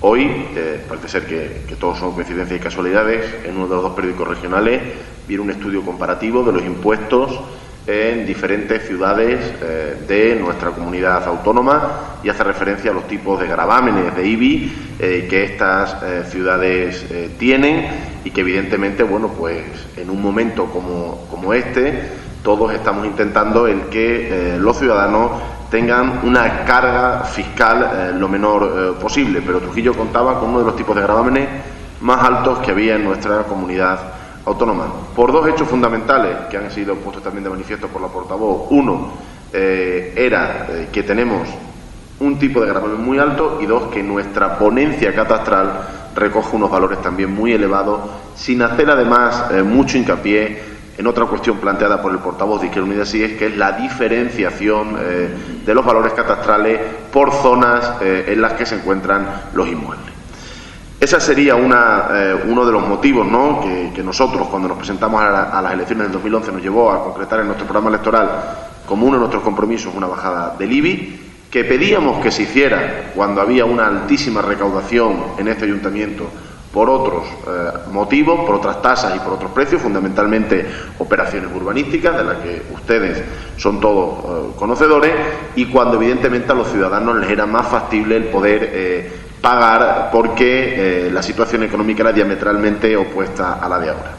Hoy, parece ser que todos son coincidencias y casualidades, en uno de los 2 periódicos regionales viene un estudio comparativo de los impuestos en diferentes ciudades de nuestra comunidad autónoma y hace referencia a los tipos de gravámenes de IBI que estas ciudades tienen y que evidentemente, pues en un momento como este, todos estamos intentando el que los ciudadanos tengan una carga fiscal lo menor posible, pero Trujillo contaba con uno de los tipos de gravámenes más altos que había en nuestra comunidad autónoma, por 2 hechos fundamentales que han sido puestos también de manifiesto por la portavoz. Uno era que tenemos un tipo de gravamen muy alto, y 2, que nuestra ponencia catastral recoge unos valores también muy elevados, sin hacer además mucho hincapié en otra cuestión planteada por el portavoz de Izquierda Unida sí, es que es la diferenciación de los valores catastrales por zonas en las que se encuentran los inmuebles. Ese sería uno de los motivos, ¿no?, que nosotros, cuando nos presentamos a las elecciones del 2011, nos llevó a concretar en nuestro programa electoral como uno de nuestros compromisos una bajada del IBI, que pedíamos que se hiciera cuando había una altísima recaudación en este ayuntamiento por otros motivos, por otras tasas y por otros precios, fundamentalmente operaciones urbanísticas, de las que ustedes son todos conocedores, y cuando evidentemente a los ciudadanos les era más factible el poder pagar porque la situación económica era diametralmente opuesta a la de ahora.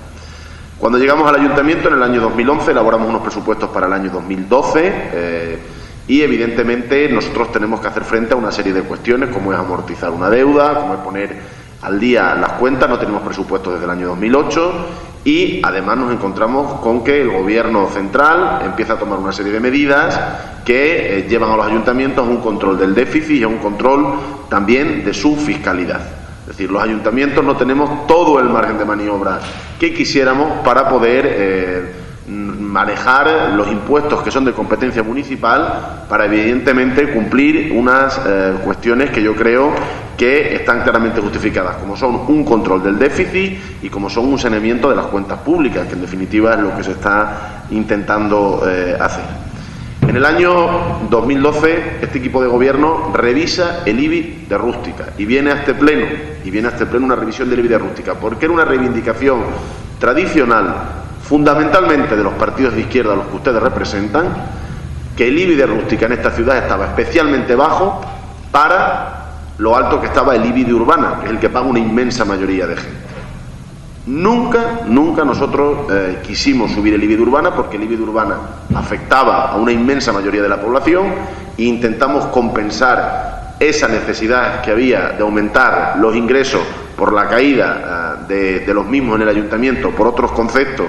Cuando llegamos al ayuntamiento en el año 2011 elaboramos unos presupuestos para el año 2012 y evidentemente nosotros tenemos que hacer frente a una serie de cuestiones como es amortizar una deuda, como es poner al día las cuentas. No tenemos presupuestos desde el año 2008 y además nos encontramos con que el Gobierno central empieza a tomar una serie de medidas que llevan a los ayuntamientos a un control del déficit y a un control también de su fiscalidad. Es decir, los ayuntamientos no tenemos todo el margen de maniobra que quisiéramos para poder manejar los impuestos que son de competencia municipal para evidentemente cumplir unas cuestiones que yo creo que están claramente justificadas, como son un control del déficit y como son un saneamiento de las cuentas públicas, que en definitiva es lo que se está intentando hacer. En el año 2012 este equipo de gobierno revisa el IBI de rústica y viene a este pleno una revisión del IBI de rústica, porque era una reivindicación tradicional, fundamentalmente de los partidos de izquierda a los que ustedes representan, que el IBI de rústica en esta ciudad estaba especialmente bajo para lo alto que estaba el IBI de urbana, que es el que paga una inmensa mayoría de gente. Nunca nosotros quisimos subir el IBI de urbana porque el IBI de urbana afectaba a una inmensa mayoría de la población e intentamos compensar esa necesidad que había de aumentar los ingresos por la caída de los mismos en el ayuntamiento por otros conceptos,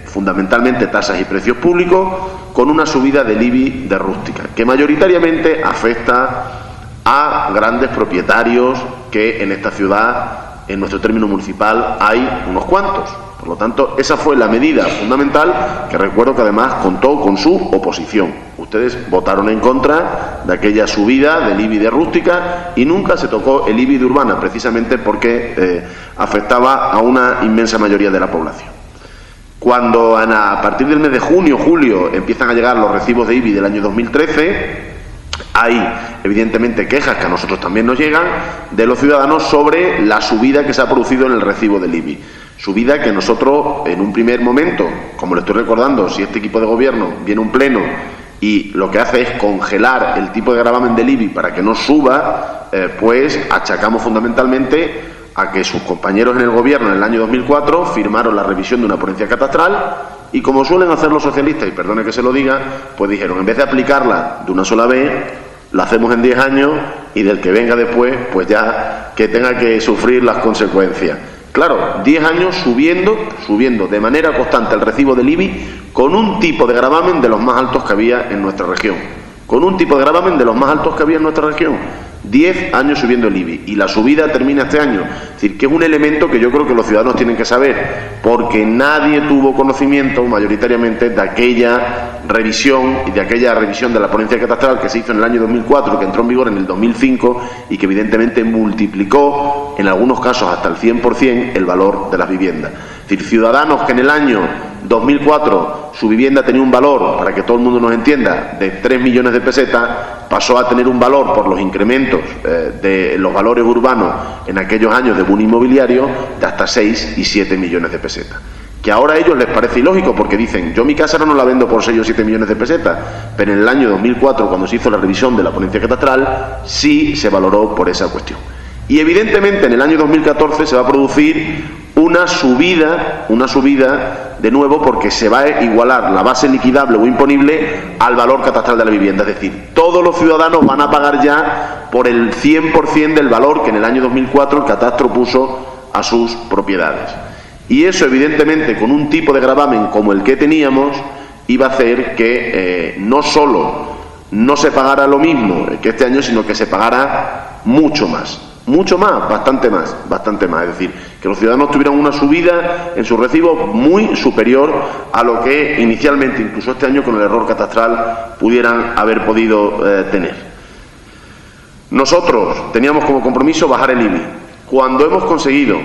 fundamentalmente tasas y precios públicos, con una subida del IBI de rústica, que mayoritariamente afecta a grandes propietarios que en esta ciudad, en nuestro término municipal, hay unos cuantos. Por lo tanto, esa fue la medida fundamental, que recuerdo que además contó con su oposición. Ustedes votaron en contra de aquella subida del IBI de rústica y nunca se tocó el IBI de urbana, precisamente porque afectaba a una inmensa mayoría de la población. Cuando a partir del mes de junio, julio, empiezan a llegar los recibos de IBI del año 2013, hay evidentemente quejas que a nosotros también nos llegan de los ciudadanos sobre la subida que se ha producido en el recibo del IBI. Subida que nosotros en un primer momento, como le estoy recordando, si este equipo de gobierno viene a un pleno y lo que hace es congelar el tipo de gravamen del IBI para que no suba, pues achacamos fundamentalmente a que sus compañeros en el gobierno en el año 2004 firmaron la revisión de una ponencia catastral y, como suelen hacer los socialistas, y perdone que se lo diga, pues dijeron, en vez de aplicarla de una sola vez, la hacemos en 10 años y del que venga después, pues ya que tenga que sufrir las consecuencias. Claro, 10 años subiendo de manera constante el recibo del IBI con un tipo de gravamen de los más altos que había en nuestra región. 10 años subiendo el IBI y la subida termina este año. Es decir, que es un elemento que yo creo que los ciudadanos tienen que saber, porque nadie tuvo conocimiento mayoritariamente de aquella revisión y de aquella revisión de la ponencia catastral que se hizo en el año 2004, que entró en vigor en el 2005 y que evidentemente multiplicó en algunos casos hasta el 100% el valor de las viviendas. Es decir, ciudadanos que en el año 2004 su vivienda tenía un valor, para que todo el mundo nos entienda, de 3 millones de pesetas, pasó a tener un valor por los incrementos de los valores urbanos en aquellos años de boom inmobiliario de hasta 6 y 7 millones de pesetas. Que ahora a ellos les parece ilógico porque dicen, yo mi casa no la vendo por 6 o 7 millones de pesetas, pero en el año 2004, cuando se hizo la revisión de la ponencia catastral, sí se valoró por esa cuestión. Y evidentemente en el año 2014 se va a producir una subida de nuevo, porque se va a igualar la base liquidable o imponible al valor catastral de la vivienda. Es decir, todos los ciudadanos van a pagar ya por el 100% del valor que en el año 2004 el catastro puso a sus propiedades. Y eso, evidentemente, con un tipo de gravamen como el que teníamos, iba a hacer que no solo no se pagara lo mismo que este año, sino que se pagara mucho más, bastante más. Es decir, que los ciudadanos tuvieran una subida en sus recibos muy superior a lo que inicialmente, incluso este año con el error catastral, pudieran haber podido tener. Nosotros teníamos como compromiso bajar el IBI. Cuando hemos conseguido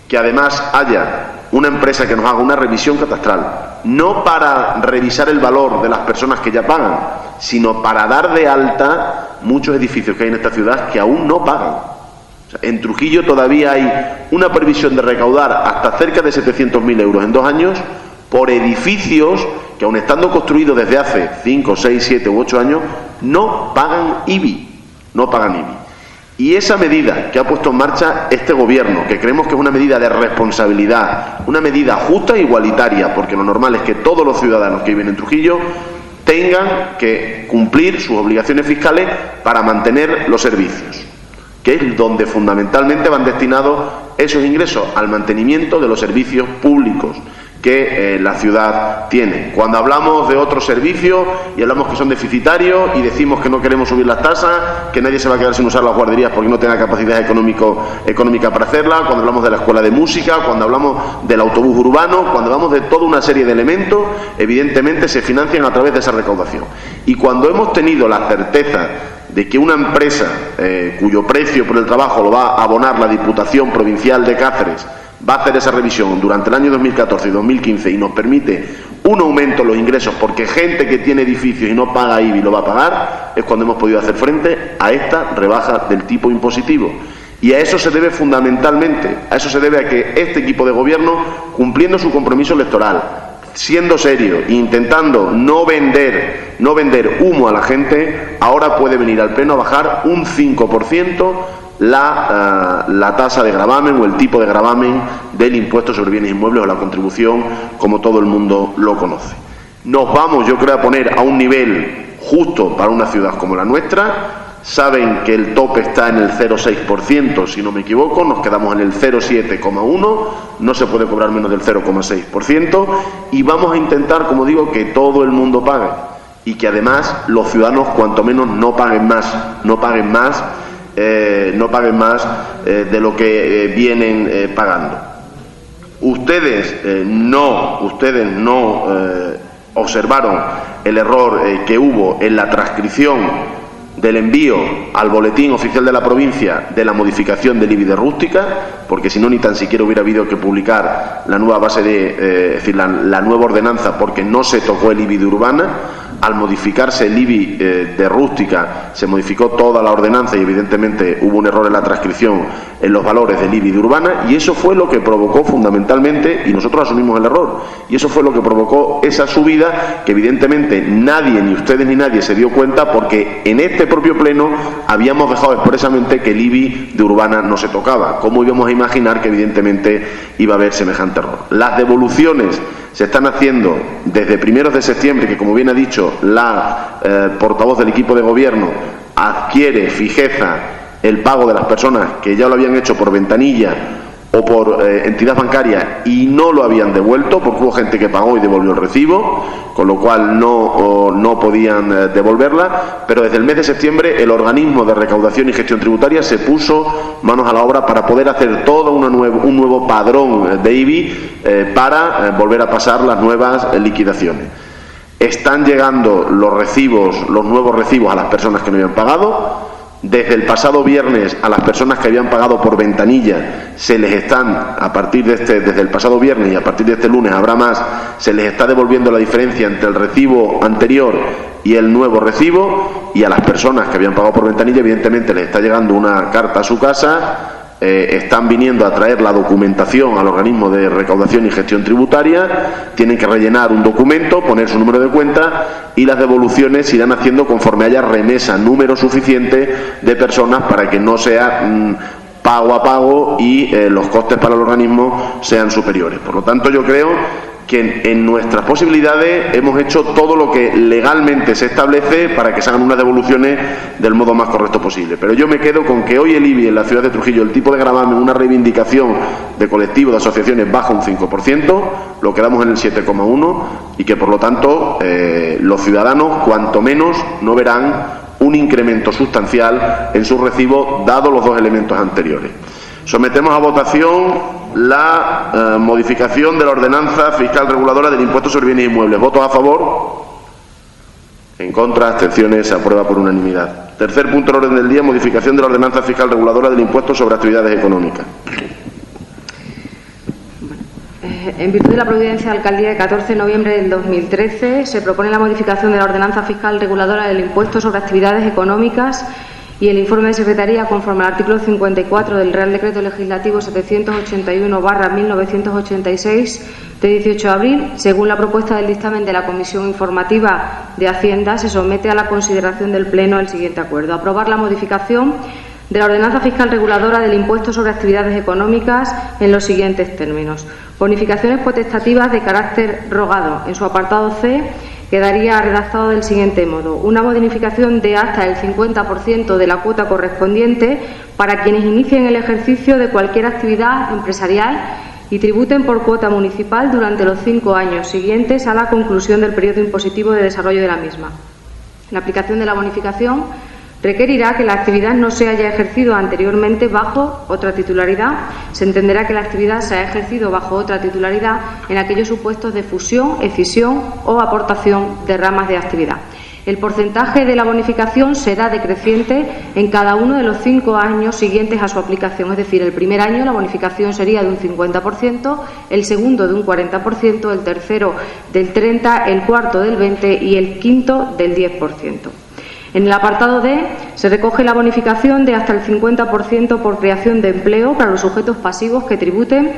que además haya una empresa que nos haga una revisión catastral, no para revisar el valor de las personas que ya pagan, sino para dar de alta muchos edificios que hay en esta ciudad que aún no pagan. O sea, en Trujillo todavía hay una previsión de recaudar hasta cerca de 700.000 euros en 2 años por edificios que, aun estando construidos desde hace 5, 6, 7 u 8 años, no pagan IBI. No pagan IBI. Y esa medida que ha puesto en marcha este Gobierno, que creemos que es una medida de responsabilidad, una medida justa e igualitaria, porque lo normal es que todos los ciudadanos que viven en Trujillo tengan que cumplir sus obligaciones fiscales para mantener los servicios, que es donde fundamentalmente van destinados esos ingresos, al mantenimiento de los servicios públicos que la ciudad tiene. Cuando hablamos de otros servicios y hablamos que son deficitarios y decimos que no queremos subir las tasas, que nadie se va a quedar sin usar las guarderías porque no tenga capacidad económica para hacerla, cuando hablamos de la escuela de música, cuando hablamos del autobús urbano, cuando hablamos de toda una serie de elementos, evidentemente se financian a través de esa recaudación. Y cuando hemos tenido la certeza de que una empresa cuyo precio por el trabajo lo va a abonar la Diputación Provincial de Cáceres va a hacer esa revisión durante el año 2014 y 2015 y nos permite un aumento en los ingresos porque gente que tiene edificios y no paga IBI lo va a pagar, es cuando hemos podido hacer frente a esta rebaja del tipo impositivo. Y a eso se debe fundamentalmente, a eso se debe a que este equipo de gobierno, cumpliendo su compromiso electoral, siendo serio e intentando no vender humo a la gente, ahora puede venir al Pleno a bajar un 5% la tasa de gravamen o el tipo de gravamen del impuesto sobre bienes inmuebles o la contribución, como todo el mundo lo conoce. Nos vamos, yo creo, a poner a un nivel justo para una ciudad como la nuestra. Saben que el tope está en el 0,6%, si no me equivoco, nos quedamos en el 0,7,1%, no se puede cobrar menos del 0,6%, y vamos a intentar, como digo, que todo el mundo pague y que además los ciudadanos cuanto menos no paguen más de lo que vienen pagando. Ustedes no observaron el error que hubo en la transcripción del envío al boletín oficial de la provincia de la modificación del IBI de rústica, porque si no ni tan siquiera hubiera habido que publicar la nueva base es decir, la nueva ordenanza, porque no se tocó el IBI de urbana. Al modificarse el IBI de rústica se modificó toda la ordenanza y evidentemente hubo un error en la transcripción en los valores del IBI de urbana, y eso fue lo que provocó fundamentalmente, y nosotros asumimos el error, y eso fue lo que provocó esa subida que evidentemente nadie, ni ustedes ni nadie se dio cuenta, porque en este propio pleno habíamos dejado expresamente que el IBI de urbana no se tocaba. ¿Cómo íbamos a imaginar que evidentemente iba a haber semejante error? Las devoluciones se están haciendo desde primeros de septiembre, que como bien ha dicho la portavoz del equipo de gobierno, adquiere fijeza el pago de las personas que ya lo habían hecho por ventanilla o por entidad bancaria y no lo habían devuelto, porque hubo gente que pagó y devolvió el recibo, con lo cual no podían devolverla, pero desde el mes de septiembre el organismo de recaudación y gestión tributaria se puso manos a la obra para poder hacer todo un nuevo padrón de IBI para volver a pasar las nuevas liquidaciones. Están llegando los nuevos recibos a las personas que no habían pagado. Desde el pasado viernes a las personas que habían pagado por ventanilla se les están, desde el pasado viernes y a partir de este lunes habrá más, se les está devolviendo la diferencia entre el recibo anterior y el nuevo recibo, y a las personas que habían pagado por ventanilla evidentemente les está llegando una carta a su casa. Están viniendo a traer la documentación al organismo de recaudación y gestión tributaria, tienen que rellenar un documento, poner su número de cuenta, y las devoluciones se irán haciendo conforme haya remesa, número suficiente de personas para que no sea pago a pago y los costes para el organismo sean superiores. Por lo tanto, yo creo que en nuestras posibilidades hemos hecho todo lo que legalmente se establece para que se hagan unas devoluciones del modo más correcto posible. Pero yo me quedo con que hoy el IBI en la ciudad de Trujillo, el tipo de gravamen, una reivindicación de colectivos, de asociaciones, baja un 5%, lo quedamos en el 7,1%, y que por lo tanto los ciudadanos cuanto menos no verán un incremento sustancial en su recibo, dado los dos elementos anteriores. Sometemos a votación la modificación de la ordenanza fiscal reguladora del impuesto sobre bienes inmuebles. ¿Votos a favor? En contra, abstenciones, se aprueba por unanimidad. Tercer punto del orden del día, modificación de la ordenanza fiscal reguladora del impuesto sobre actividades económicas. En virtud de la providencia de Alcaldía de 14 de noviembre del 2013, se propone la modificación de la ordenanza fiscal reguladora del impuesto sobre actividades económicas y el informe de Secretaría conforme al artículo 54 del Real Decreto Legislativo 781/1986 de 18 de abril. Según la propuesta del dictamen de la Comisión Informativa de Hacienda, se somete a la consideración del Pleno el siguiente acuerdo: aprobar la modificación de la ordenanza fiscal reguladora del impuesto sobre actividades económicas en los siguientes términos. Bonificaciones potestativas de carácter rogado. En su apartado C quedaría redactado del siguiente modo: una bonificación de hasta el 50% de la cuota correspondiente para quienes inicien el ejercicio de cualquier actividad empresarial y tributen por cuota municipal durante los 5 años siguientes a la conclusión del periodo impositivo de desarrollo de la misma. La aplicación de la bonificación requerirá que la actividad no se haya ejercido anteriormente bajo otra titularidad. Se entenderá que la actividad se ha ejercido bajo otra titularidad en aquellos supuestos de fusión, escisión o aportación de ramas de actividad. El porcentaje de la bonificación será decreciente en cada uno de los 5 años siguientes a su aplicación. Es decir, el primer año la bonificación sería de un 50%, el segundo de un 40%, el tercero del 30%, el cuarto del 20% y el quinto del 10%. En el apartado D se recoge la bonificación de hasta el 50% por creación de empleo para los sujetos pasivos que tributen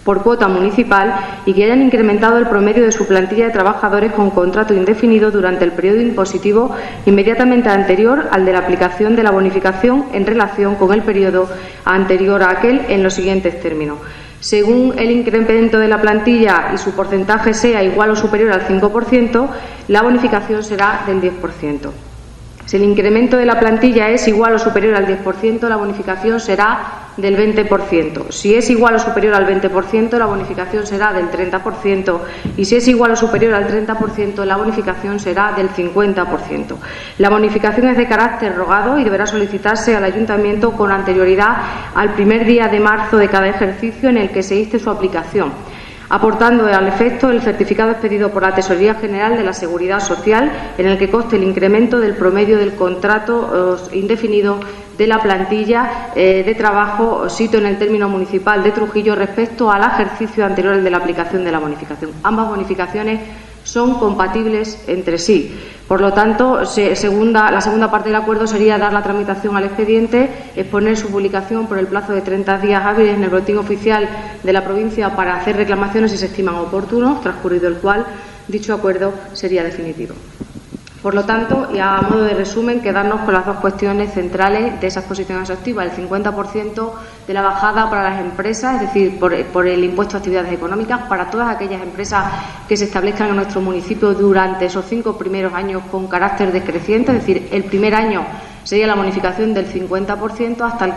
por cuota municipal y que hayan incrementado el promedio de su plantilla de trabajadores con contrato indefinido durante el periodo impositivo inmediatamente anterior al de la aplicación de la bonificación en relación con el periodo anterior a aquel en los siguientes términos. Según el incremento de la plantilla y su porcentaje sea igual o superior al 5%, la bonificación será del 10%. Si el incremento de la plantilla es igual o superior al 10%, la bonificación será del 20%. Si es igual o superior al 20%, la bonificación será del 30%. Y si es igual o superior al 30%, la bonificación será del 50%. La bonificación es de carácter rogado y deberá solicitarse al Ayuntamiento con anterioridad al primer día de marzo de cada ejercicio en el que se inste su aplicación, aportando al efecto el certificado expedido por la Tesorería General de la Seguridad Social en el que conste el incremento del promedio del contrato indefinido de la plantilla de trabajo sito en el término municipal de Trujillo respecto al ejercicio anterior al de la aplicación de la bonificación. Ambas bonificaciones son compatibles entre sí. Por lo tanto, la segunda parte del acuerdo sería dar la tramitación al expediente, exponer su publicación por el plazo de 30 días hábiles en el Boletín Oficial de la provincia para hacer reclamaciones si se estiman oportunos, transcurrido el cual dicho acuerdo sería definitivo. Por lo tanto, y a modo de resumen, quedarnos con las dos cuestiones centrales de esa exposición exhaustiva: el 50% de la bajada para las empresas, es decir, por el impuesto a actividades económicas, para todas aquellas empresas que se establezcan en nuestro municipio durante esos 5 primeros años con carácter decreciente, es decir, el primer año sería la bonificación del 50% hasta el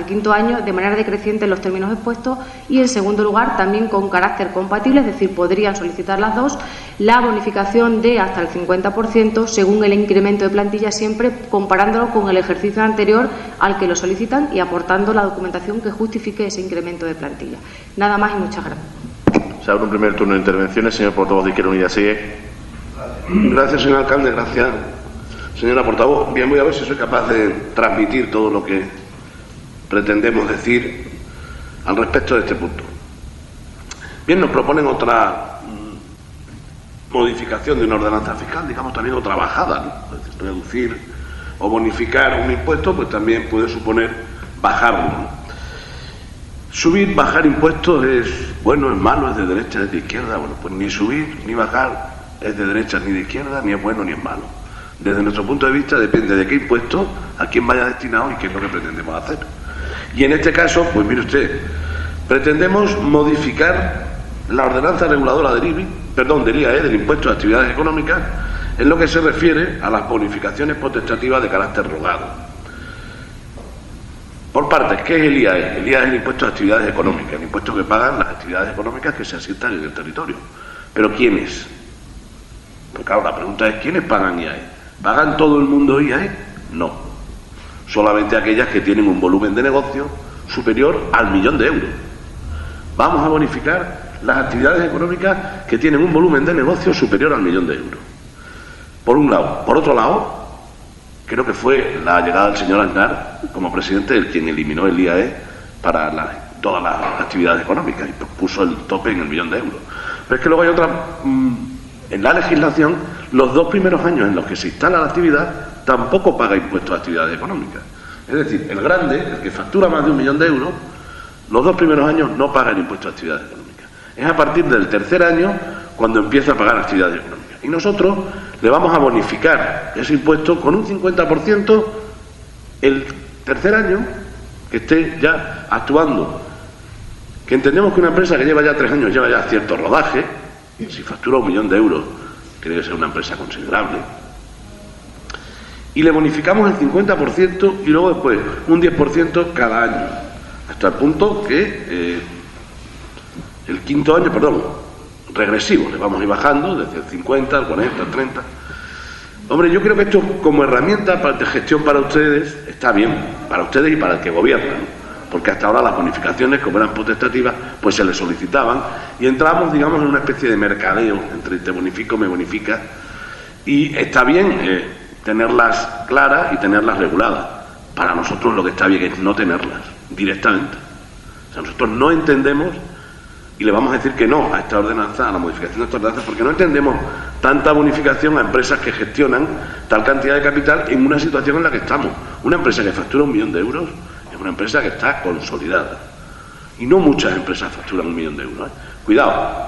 quinto año de manera decreciente en los términos expuestos, y en segundo lugar también con carácter compatible, es decir, podrían solicitar las dos, la bonificación de hasta el 50% según el incremento de plantilla, siempre comparándolo con el ejercicio anterior al que lo solicitan y aportando la documentación que justifique ese incremento de plantilla. Nada más y muchas gracias. Se abre un primer turno de intervenciones. Señor portavoz de Izquierda Unida, sigue. Gracias, señor alcalde. Gracias, señora portavoz. Bien, voy a ver si soy capaz de transmitir todo lo que pretendemos decir al respecto de este punto. Bien, nos proponen otra modificación de una ordenanza fiscal, digamos también otra bajada, ¿no? Es decir, reducir o bonificar un impuesto, pues también puede suponer bajarlo, ¿no? Subir, bajar impuestos es bueno, es malo, es de derecha, es de izquierda. Bueno, pues ni subir ni bajar es de derecha ni de izquierda, ni es bueno ni es malo. Desde nuestro punto de vista depende de qué impuesto, a quién vaya destinado y qué es lo que pretendemos hacer. Y en este caso, pues mire usted, pretendemos modificar la ordenanza reguladora del IAE, del impuesto de actividades económicas, en lo que se refiere a las bonificaciones potestativas de carácter rogado. Por partes, ¿qué es el IAE? El IAE es el impuesto de actividades económicas, el impuesto que pagan las actividades económicas que se asientan en el territorio. ¿Pero quiénes? Pues claro, la pregunta es ¿quiénes pagan IAE? ¿Pagan todo el mundo IAE? No. Solamente aquellas que tienen un volumen de negocio superior al 1.000.000 de euros. Vamos a bonificar las actividades económicas que tienen un volumen de negocio superior al 1.000.000 de euros. Por un lado. Por otro lado, creo que fue la llegada del señor Aznar como presidente el quien eliminó el IAE para todas las actividades económicas y puso el tope en el 1.000.000 de euros. Pero es que luego hay otra... en la legislación, los 2 primeros años en los que se instala la actividad tampoco paga impuestos a actividades económicas. Es decir, el grande, el que factura más de 1.000.000 de euros, los 2 primeros años no paga el impuesto a actividades económicas. Es a partir del tercer año cuando empieza a pagar actividades económicas. Y nosotros le vamos a bonificar ese impuesto con un 50% el tercer año que esté ya actuando. Que entendemos que una empresa que lleva ya 3 años lleva ya cierto rodaje, si factura 1.000.000 de euros, tiene que ser una empresa considerable. Y le bonificamos el 50% y luego después un 10% cada año. Hasta el punto que el quinto año, regresivo, le vamos a ir bajando desde el 50 al 40, al 30. Hombre, yo creo que esto como herramienta de gestión para ustedes está bien, para ustedes y para el que gobierna, ¿no? Porque hasta ahora las bonificaciones, como eran potestativas, pues se les solicitaban y entramos, digamos, en una especie de mercadeo entre te bonifico, me bonifica, y está bien tenerlas claras y tenerlas reguladas. Para nosotros lo que está bien es no tenerlas directamente. O sea, nosotros no entendemos y le vamos a decir que no a esta ordenanza, a la modificación de esta ordenanza, porque no entendemos tanta bonificación a empresas que gestionan tal cantidad de capital en una situación en la que estamos. Una empresa que factura 1.000.000 de euros es una empresa que está consolidada. Y no muchas empresas facturan 1.000.000 de euros. Cuidado,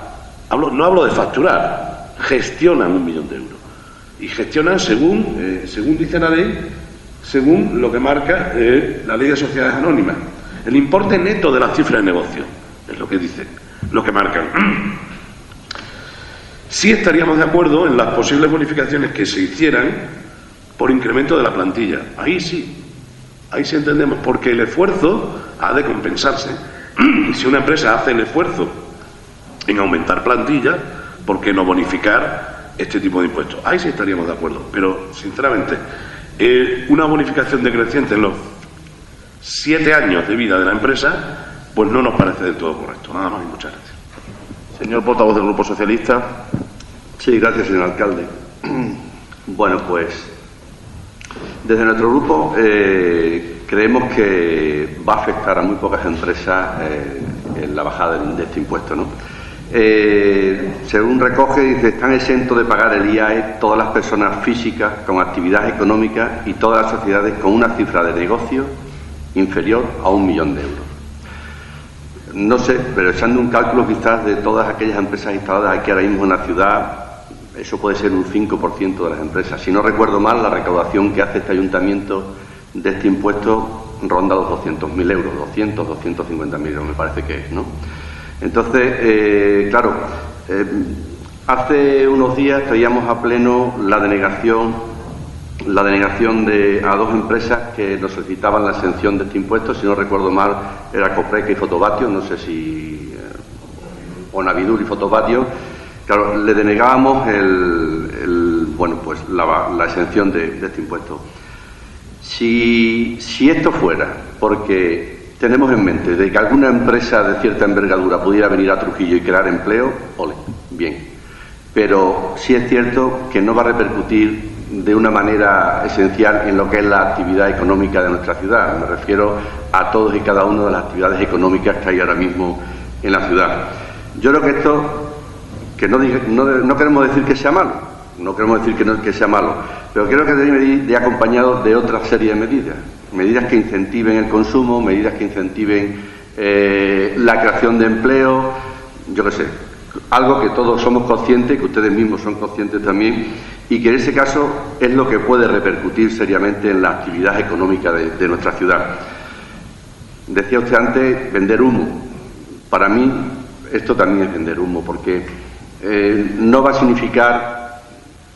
no hablo de facturar, gestionan 1.000.000 de euros. Y gestionan según dice la ley, según lo que marca la ley de sociedades anónimas. El importe neto de las cifras de negocio, es lo que dicen, lo que marcan. Sí estaríamos de acuerdo en las posibles bonificaciones que se hicieran por incremento de la plantilla. Ahí sí entendemos, porque el esfuerzo ha de compensarse. Y si una empresa hace el esfuerzo en aumentar plantilla, ¿por qué no bonificar este tipo de impuestos? Ahí sí estaríamos de acuerdo, pero sinceramente una bonificación decreciente en los 7 años de vida de la empresa, pues no nos parece del todo correcto. Nada más y muchas gracias. Señor portavoz del Grupo Socialista. Sí, gracias, señor alcalde. Bueno, pues desde nuestro grupo creemos que va a afectar a muy pocas empresas en la bajada de este impuesto, ¿no? Según recoge, dice, están exentos de pagar el IAE todas las personas físicas con actividad económica y todas las sociedades con una cifra de negocio inferior a 1.000.000 de euros. No sé, pero echando un cálculo quizás de todas aquellas empresas instaladas aquí ahora mismo en la ciudad, eso puede ser un 5% de las empresas. Si no recuerdo mal, la recaudación que hace este ayuntamiento de este impuesto ronda los 200.000 euros, 250.000 euros me parece que es, ¿no? Entonces, claro, hace unos días traíamos a pleno la denegación a 2 empresas que nos solicitaban la exención de este impuesto. Si no recuerdo mal, era Copreca y Fotovatio, no sé si o Navidur y Fotovatio. Claro, le denegábamos la exención de este impuesto. Si esto fuera porque tenemos en mente de que alguna empresa de cierta envergadura pudiera venir a Trujillo y crear empleo, ole, bien. Pero sí es cierto que no va a repercutir de una manera esencial en lo que es la actividad económica de nuestra ciudad. Me refiero a todos y cada una de las actividades económicas que hay ahora mismo en la ciudad. Yo creo que esto, que no queremos decir que sea malo, no queremos decir que sea malo, pero creo que debe ir de acompañado de otra serie de medidas que incentiven el consumo, medidas que incentiven la creación de empleo, yo qué sé, algo que todos somos conscientes, que ustedes mismos son conscientes también, y que en ese caso es lo que puede repercutir seriamente en la actividad económica de nuestra ciudad. Decía usted antes, vender humo. Para mí esto también es vender humo, porque no va a significar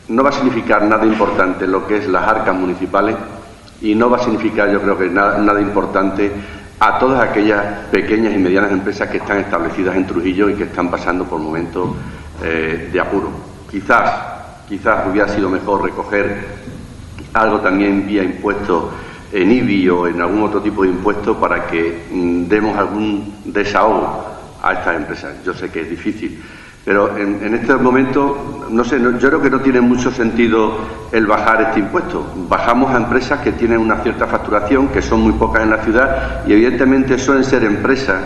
nada importante en lo que es las arcas municipales, y no va a significar, yo creo que nada importante a todas aquellas pequeñas y medianas empresas que están establecidas en Trujillo y que están pasando por momentos de apuro. Quizás hubiera sido mejor recoger algo también vía impuesto en IBI o en algún otro tipo de impuesto para que demos algún desahogo a estas empresas. Yo sé que es difícil, pero en este momento, no sé, yo creo que no tiene mucho sentido el bajar este impuesto. Bajamos a empresas que tienen una cierta facturación, que son muy pocas en la ciudad, y evidentemente suelen ser empresas,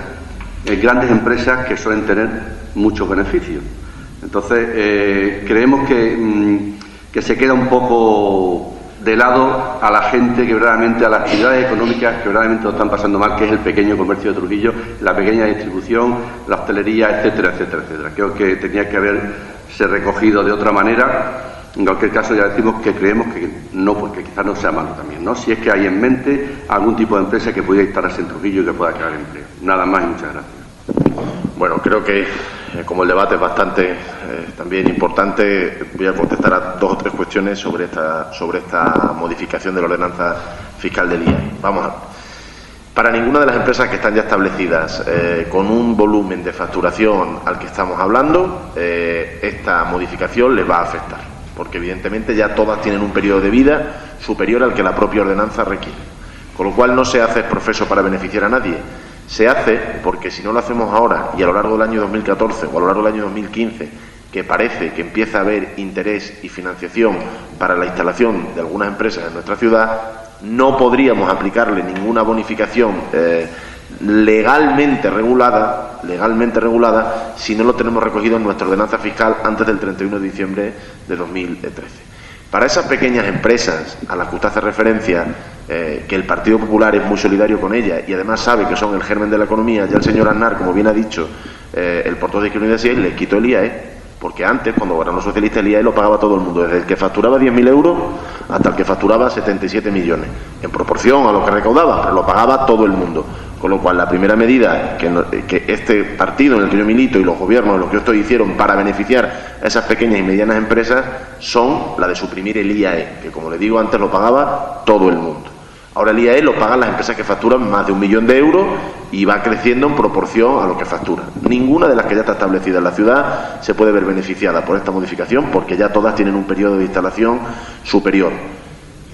grandes empresas que suelen tener muchos beneficios. Entonces, creemos que se queda un poco de lado a la gente que verdaderamente, a las actividades económicas que verdaderamente lo están pasando mal, que es el pequeño comercio de Trujillo, la pequeña distribución, la hostelería, etcétera, etcétera, etcétera. Creo que tenía que haberse recogido de otra manera. En cualquier caso, ya decimos que creemos que no, porque quizás no sea malo también, ¿no? Si es que hay en mente algún tipo de empresa que pudiera instalarse en Trujillo y que pueda crear empleo. Nada más y muchas gracias. Bueno, creo que como el debate es bastante también importante, voy a contestar a 2 o 3 cuestiones sobre esta modificación de la ordenanza fiscal del IAE. Vamos a ver. Para ninguna de las empresas que están ya establecidas con un volumen de facturación al que estamos hablando, esta modificación les va a afectar, porque evidentemente ya todas tienen un periodo de vida superior al que la propia ordenanza requiere. Con lo cual no se hace profeso para beneficiar a nadie. Se hace porque si no lo hacemos ahora y a lo largo del año 2014 o a lo largo del año 2015, que parece que empieza a haber interés y financiación para la instalación de algunas empresas en nuestra ciudad, no podríamos aplicarle ninguna bonificación legalmente regulada si no lo tenemos recogido en nuestra ordenanza fiscal antes del 31 de diciembre de 2013. Para esas pequeñas empresas a las que usted hace referencia, que el Partido Popular es muy solidario con ellas y además sabe que son el germen de la economía, ya el señor Aznar, como bien ha dicho, el portavoz de Izquierda Unida sí, les quitó el IAE, porque antes, cuando gobernó los socialistas, el IAE lo pagaba todo el mundo, desde el que facturaba 10.000 euros hasta el que facturaba 77 millones, en proporción a lo que recaudaba, pero lo pagaba todo el mundo. Con lo cual, la primera medida que este partido en el que yo milito y los gobiernos en los que yo estoy hicieron para beneficiar a esas pequeñas y medianas empresas son la de suprimir el IAE, que como le digo antes lo pagaba todo el mundo. Ahora el IAE lo pagan las empresas que facturan más de 1 millón de euros y va creciendo en proporción a lo que facturan. Ninguna de las que ya está establecida en la ciudad se puede ver beneficiada por esta modificación porque ya todas tienen un periodo de instalación superior.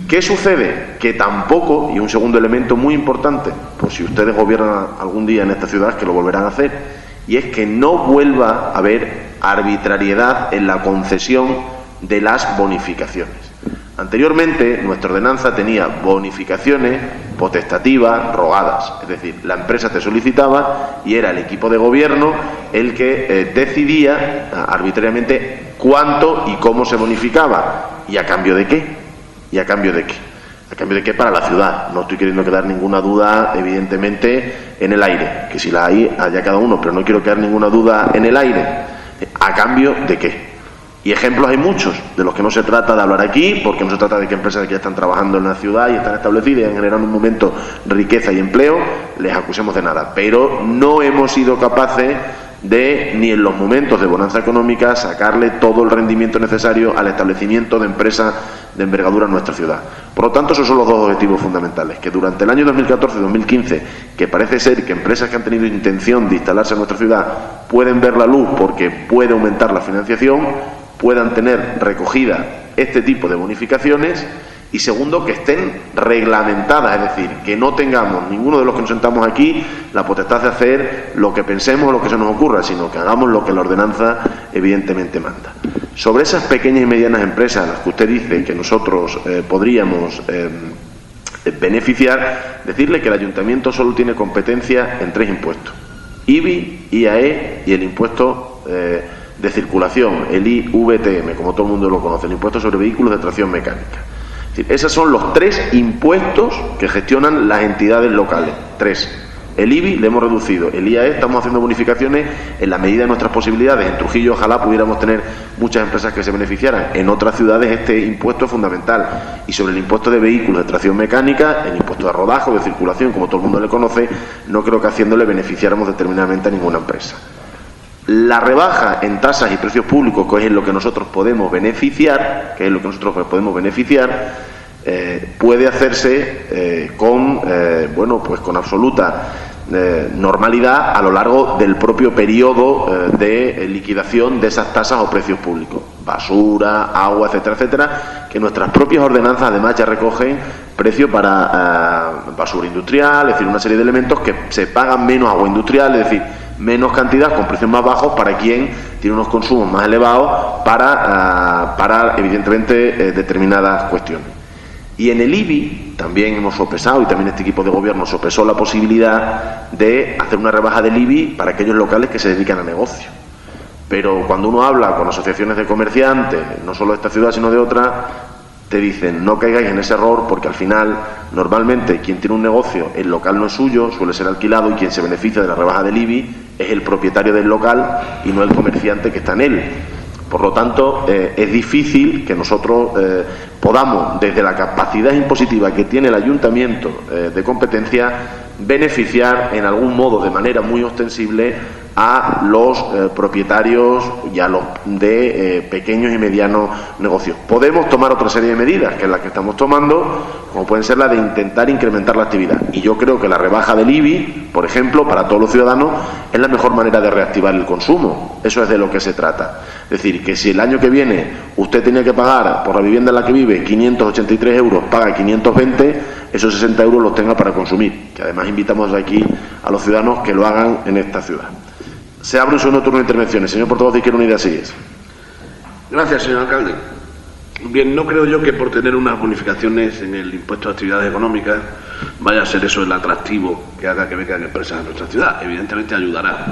¿Qué sucede? Que tampoco, y un segundo elemento muy importante, pues si ustedes gobiernan algún día en esta ciudad, que lo volverán a hacer, y es que no vuelva a haber arbitrariedad en la concesión de las bonificaciones. Anteriormente, nuestra ordenanza tenía bonificaciones potestativas rogadas, es decir, la empresa te solicitaba y era el equipo de gobierno el que decidía arbitrariamente cuánto y cómo se bonificaba y a cambio de qué. ¿Y a cambio de qué? ¿A cambio de qué para la ciudad? No estoy queriendo quedar ninguna duda, evidentemente, en el aire. Que si la hay, haya cada uno, pero no quiero quedar ninguna duda en el aire. ¿A cambio de qué? Y ejemplos hay muchos, de los que no se trata de hablar aquí, porque no se trata de que empresas que ya están trabajando en la ciudad y están establecidas y han generado en un momento riqueza y empleo, les acusemos de nada. Pero no hemos sido capaces de, ni en los momentos de bonanza económica, sacarle todo el rendimiento necesario al establecimiento de empresas de envergadura en nuestra ciudad. Por lo tanto, esos son los 2 objetivos fundamentales, que durante el año 2014 y 2015, que parece ser que empresas que han tenido intención de instalarse en nuestra ciudad pueden ver la luz porque puede aumentar la financiación, puedan tener recogida este tipo de bonificaciones, y segundo, que estén reglamentadas, es decir, que no tengamos ninguno de los que nos sentamos aquí la potestad de hacer lo que pensemos o lo que se nos ocurra, sino que hagamos lo que la ordenanza evidentemente manda. Sobre esas pequeñas y medianas empresas a las que usted dice que nosotros podríamos beneficiar, decirle que el ayuntamiento solo tiene competencia en 3 impuestos: IBI, IAE y el impuesto de circulación, el IVTM, como todo el mundo lo conoce, el impuesto sobre vehículos de tracción mecánica. Es decir, esos son los 3 impuestos que gestionan las entidades locales. 3. El IBI le hemos reducido, el IAE estamos haciendo bonificaciones en la medida de nuestras posibilidades. En Trujillo ojalá pudiéramos tener muchas empresas que se beneficiaran. En otras ciudades este impuesto es fundamental. Y sobre el impuesto de vehículos de tracción mecánica, el impuesto de rodaje o de circulación, como todo el mundo le conoce, no creo que haciéndole beneficiáramos determinadamente a ninguna empresa. La rebaja en tasas y precios públicos, que es lo que nosotros podemos beneficiar, puede hacerse con absoluta normalidad a lo largo del propio periodo de liquidación de esas tasas o precios públicos. Basura, agua, etcétera, etcétera, que nuestras propias ordenanzas además ya recogen precios para basura industrial, es decir, una serie de elementos que se pagan menos agua industrial, es decir, menos cantidad con precios más bajos para quien tiene unos consumos más elevados para evidentemente, determinadas cuestiones. Y en el IBI también hemos sopesado, y también este equipo de gobierno sopesó la posibilidad de hacer una rebaja del IBI para aquellos locales que se dedican a negocio. Pero cuando uno habla con asociaciones de comerciantes, no solo de esta ciudad sino de otras, te dicen no caigáis en ese error, porque al final normalmente quien tiene un negocio, el local no es suyo, suele ser alquilado, y quien se beneficia de la rebaja del IBI es el propietario del local y no el comerciante que está en él. Por lo tanto, es difícil que nosotros podamos, desde la capacidad impositiva que tiene el ayuntamiento de competencia, beneficiar en algún modo, de manera muy ostensible, a los propietarios y a los de pequeños y medianos negocios. Podemos tomar otra serie de medidas, que es la que estamos tomando, como pueden ser la de intentar incrementar la actividad. Y yo creo que la rebaja del IBI, por ejemplo, para todos los ciudadanos, es la mejor manera de reactivar el consumo. Eso es de lo que se trata. Es decir, que si el año que viene usted tenía que pagar por la vivienda en la que vive 583 euros, paga 520, esos 60 euros los tenga para consumir. Que además invitamos aquí a los ciudadanos que lo hagan en esta ciudad. Se abre un segundo turno de intervenciones. Señor portavoz de Izquierda Unida, sigue. Gracias, señor alcalde. Bien, no creo yo que por tener unas bonificaciones en el impuesto de actividades económicas vaya a ser eso el atractivo que haga que vengan empresas a nuestra ciudad. Evidentemente ayudará.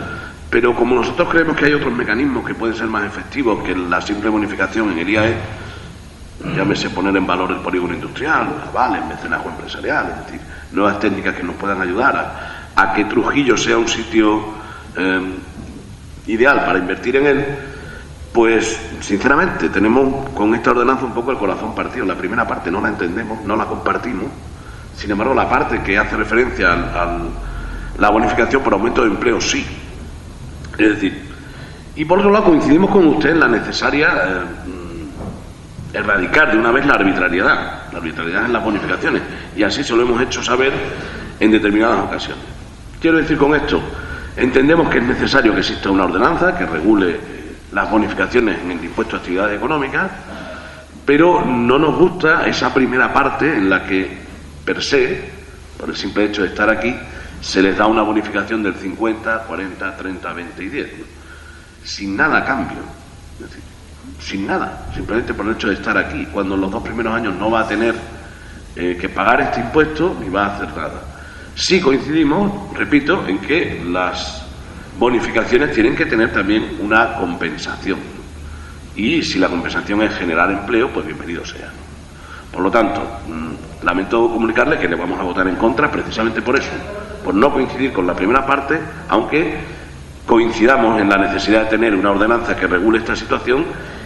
Pero como nosotros creemos que hay otros mecanismos que pueden ser más efectivos que la simple bonificación en el IAE, llámese poner en valor el polígono industrial, avales, mecenazgo empresarial, es decir, nuevas técnicas que nos puedan ayudar a que Trujillo sea un sitio ideal para invertir en él, pues sinceramente tenemos con esta ordenanza un poco el corazón partido. La primera parte no la entendemos, no la compartimos. Sin embargo, la parte que hace referencia a la bonificación por aumento de empleo, sí. Es decir, y por otro lado coincidimos con usted en la necesaria erradicar de una vez la arbitrariedad en las bonificaciones, y así se lo hemos hecho saber en determinadas ocasiones. Quiero decir con esto, entendemos que es necesario que exista una ordenanza que regule las bonificaciones en el impuesto a actividades económicas, pero no nos gusta esa primera parte en la que, per se, por el simple hecho de estar aquí, se les da una bonificación del 50, 40, 30, 20 y 10, ¿no? Sin nada a cambio, es decir, sin nada, simplemente por el hecho de estar aquí, cuando en los 2 primeros años no va a tener que pagar este impuesto ni va a hacer nada. Sí coincidimos, repito, en que las bonificaciones tienen que tener también una compensación, ¿no? Y si la compensación es generar empleo, pues bienvenido sea, ¿no? Por lo tanto, lamento comunicarle que le vamos a votar en contra precisamente por eso, por no coincidir con la primera parte, aunque coincidamos en la necesidad de tener una ordenanza que regule esta situación,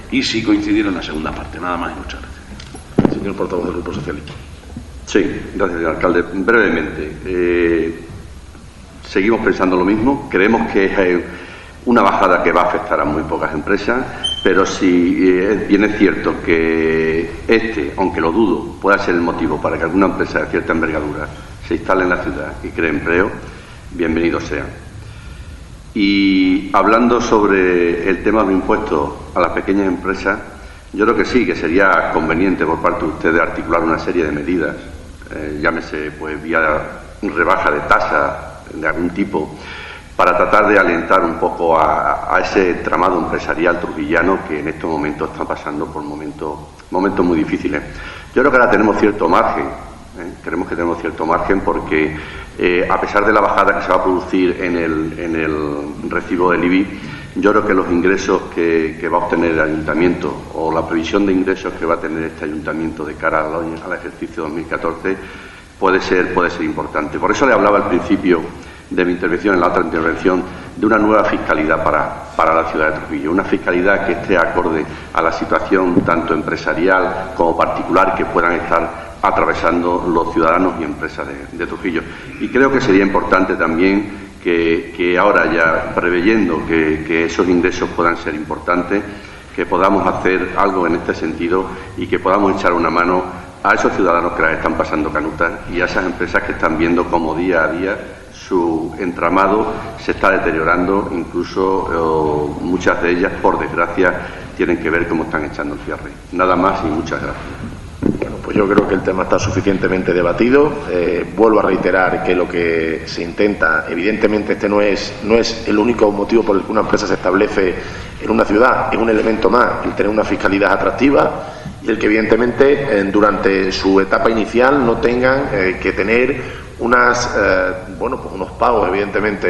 y sí coincidir en la segunda parte. Nada más y muchas gracias. Señor portavoz del Grupo Socialista. Sí, gracias, señor alcalde. Brevemente, seguimos pensando lo mismo. Creemos que es una bajada que va a afectar a muy pocas empresas, pero si bien es cierto que aunque lo dudo, pueda ser el motivo para que alguna empresa de cierta envergadura se instale en la ciudad y cree empleo, bienvenidos sean. Y hablando sobre el tema de los impuestos a las pequeñas empresas, yo creo que sí, que sería conveniente por parte de ustedes articular una serie de medidas, llámese pues vía rebaja de tasa de algún tipo, para tratar de alentar un poco a ese entramado empresarial trujillano que en estos momentos está pasando por momentos muy difíciles. Yo creo que ahora tenemos cierto margen, creemos que tenemos cierto margen porque a pesar de la bajada que se va a producir en el recibo del IBI, yo creo que los ingresos que va a obtener el ayuntamiento, o la previsión de ingresos que va a tener este ayuntamiento de cara al ejercicio 2014, puede ser importante. Por eso le hablaba al principio de mi intervención, en la otra intervención, de una nueva fiscalidad para la ciudad de Trujillo, una fiscalidad que esté acorde a la situación tanto empresarial como particular que puedan estar atravesando los ciudadanos y empresas de Trujillo. Y creo que sería importante también que ahora, ya preveyendo que esos ingresos puedan ser importantes, que podamos hacer algo en este sentido y que podamos echar una mano a esos ciudadanos que las están pasando canutas y a esas empresas que están viendo cómo día a día su entramado se está deteriorando, incluso muchas de ellas, por desgracia, tienen que ver cómo están echando el cierre. Nada más y muchas gracias. Bueno, pues Yo creo que el tema está suficientemente debatido. Vuelvo a reiterar que lo que se intenta, evidentemente este no es el único motivo por el que una empresa se establece en una ciudad, es un elemento más, el tener una fiscalidad atractiva y el que evidentemente durante su etapa inicial no tengan que tener unos pagos evidentemente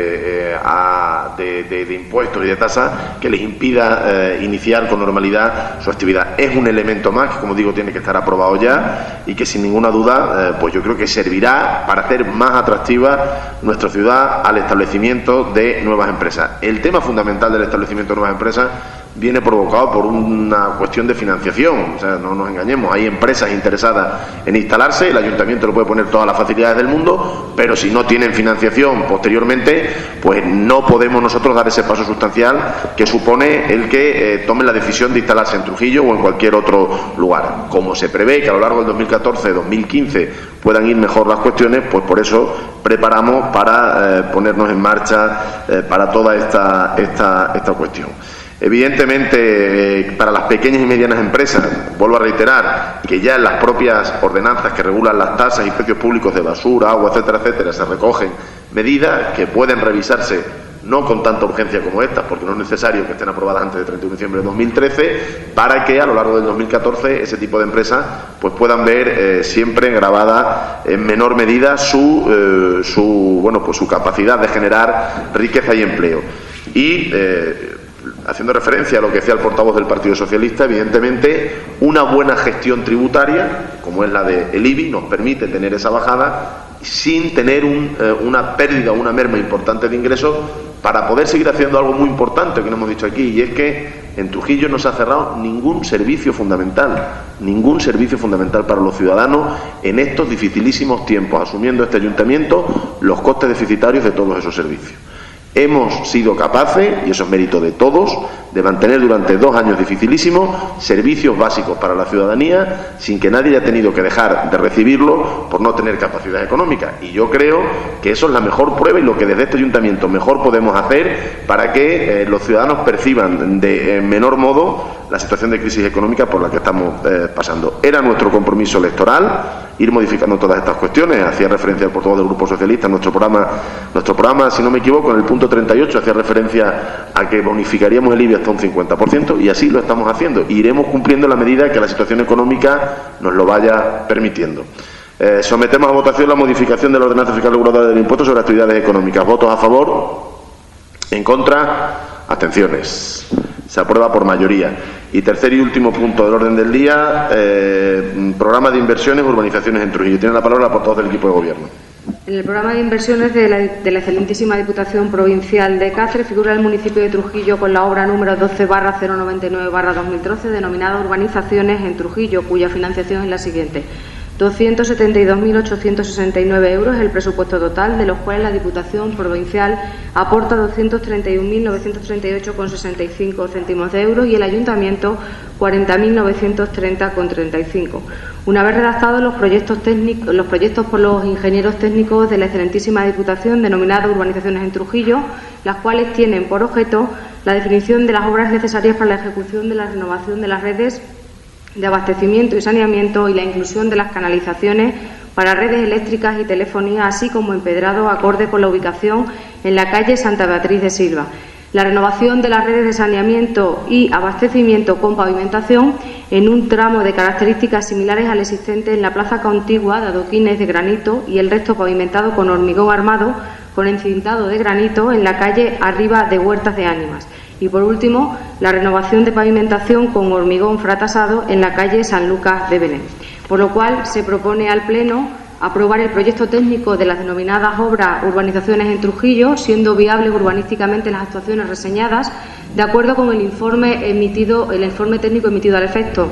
de impuestos y de tasas que les impida iniciar con normalidad su actividad. Es un elemento más que, como digo, tiene que estar aprobado ya y que sin ninguna duda pues yo creo que servirá para hacer más atractiva nuestra ciudad al establecimiento de nuevas empresas. El tema fundamental del establecimiento de nuevas empresas viene provocado por una cuestión de financiación. O sea, no nos engañemos, hay empresas interesadas en instalarse, el ayuntamiento le puede poner todas las facilidades del mundo, pero si no tienen financiación posteriormente, pues no podemos nosotros dar ese paso sustancial que supone el que tomen la decisión de instalarse en Trujillo o en cualquier otro lugar. Como se prevé que a lo largo del 2014-2015 puedan ir mejor las cuestiones, pues por eso preparamos para ponernos en marcha para toda esta cuestión. Evidentemente, para las pequeñas y medianas empresas, vuelvo a reiterar que ya en las propias ordenanzas que regulan las tasas y precios públicos de basura, agua, etcétera, etcétera, se recogen medidas que pueden revisarse no con tanta urgencia como esta, porque no es necesario que estén aprobadas antes del 31 de diciembre de 2013, para que a lo largo del 2014 ese tipo de empresas pues puedan ver siempre grabada en menor medida su capacidad de generar riqueza y empleo. Y haciendo referencia a lo que decía el portavoz del Partido Socialista, evidentemente una buena gestión tributaria, como es la del IBI, nos permite tener esa bajada sin tener una pérdida o una merma importante de ingresos para poder seguir haciendo algo muy importante que no hemos dicho aquí, y es que en Trujillo no se ha cerrado ningún servicio fundamental para los ciudadanos en estos dificilísimos tiempos, asumiendo este ayuntamiento los costes deficitarios de todos esos servicios. Hemos sido capaces, y eso es mérito de todos, de mantener durante 2 años dificilísimos servicios básicos para la ciudadanía sin que nadie haya tenido que dejar de recibirlo por no tener capacidad económica. Y yo creo que eso es la mejor prueba y lo que desde este ayuntamiento mejor podemos hacer para que los ciudadanos perciban de menor modo la situación de crisis económica por la que estamos pasando. Era nuestro compromiso electoral ir modificando todas estas cuestiones. Hacía referencia el portavoz del Grupo Socialista en nuestro programa, si no me equivoco, en el punto 38, hacía referencia a que bonificaríamos el IBI hasta un 50%, y así lo estamos haciendo. Iremos cumpliendo en la medida que la situación económica nos lo vaya permitiendo. Sometemos a votación la modificación de la ordenanza fiscal reguladora del impuesto sobre actividades económicas. ¿Votos a favor? ¿En contra? Abstenciones. Se aprueba por mayoría. Y tercer y último punto del orden del día, programa de inversiones, urbanizaciones en Trujillo. Tiene la palabra el portavoz del equipo de gobierno. En el programa de inversiones de la excelentísima Diputación Provincial de Cáceres figura el municipio de Trujillo con la obra número 12/099/2013 denominada Urbanizaciones en Trujillo, cuya financiación es la siguiente. 272.869 euros es el presupuesto total, de los cuales la Diputación Provincial aporta 231.938,65 céntimos de euros y el Ayuntamiento 40.930,35. Una vez redactados los proyectos por los ingenieros técnicos de la excelentísima Diputación denominados Urbanizaciones en Trujillo, las cuales tienen por objeto la definición de las obras necesarias para la ejecución de la renovación de las redes de abastecimiento y saneamiento y la inclusión de las canalizaciones para redes eléctricas y telefonía, así como empedrado acorde con la ubicación en la calle Santa Beatriz de Silva. La renovación de las redes de saneamiento y abastecimiento con pavimentación en un tramo de características similares al existente en la plaza contigua de adoquines de granito y el resto pavimentado con hormigón armado con encintado de granito en la calle Arriba de Huertas de Ánimas. Y por último, la renovación de pavimentación con hormigón fratasado en la calle San Lucas de Belén. Por lo cual se propone al Pleno aprobar el proyecto técnico de las denominadas obras urbanizaciones en Trujillo, siendo viables urbanísticamente las actuaciones reseñadas, de acuerdo con el informe técnico emitido al efecto.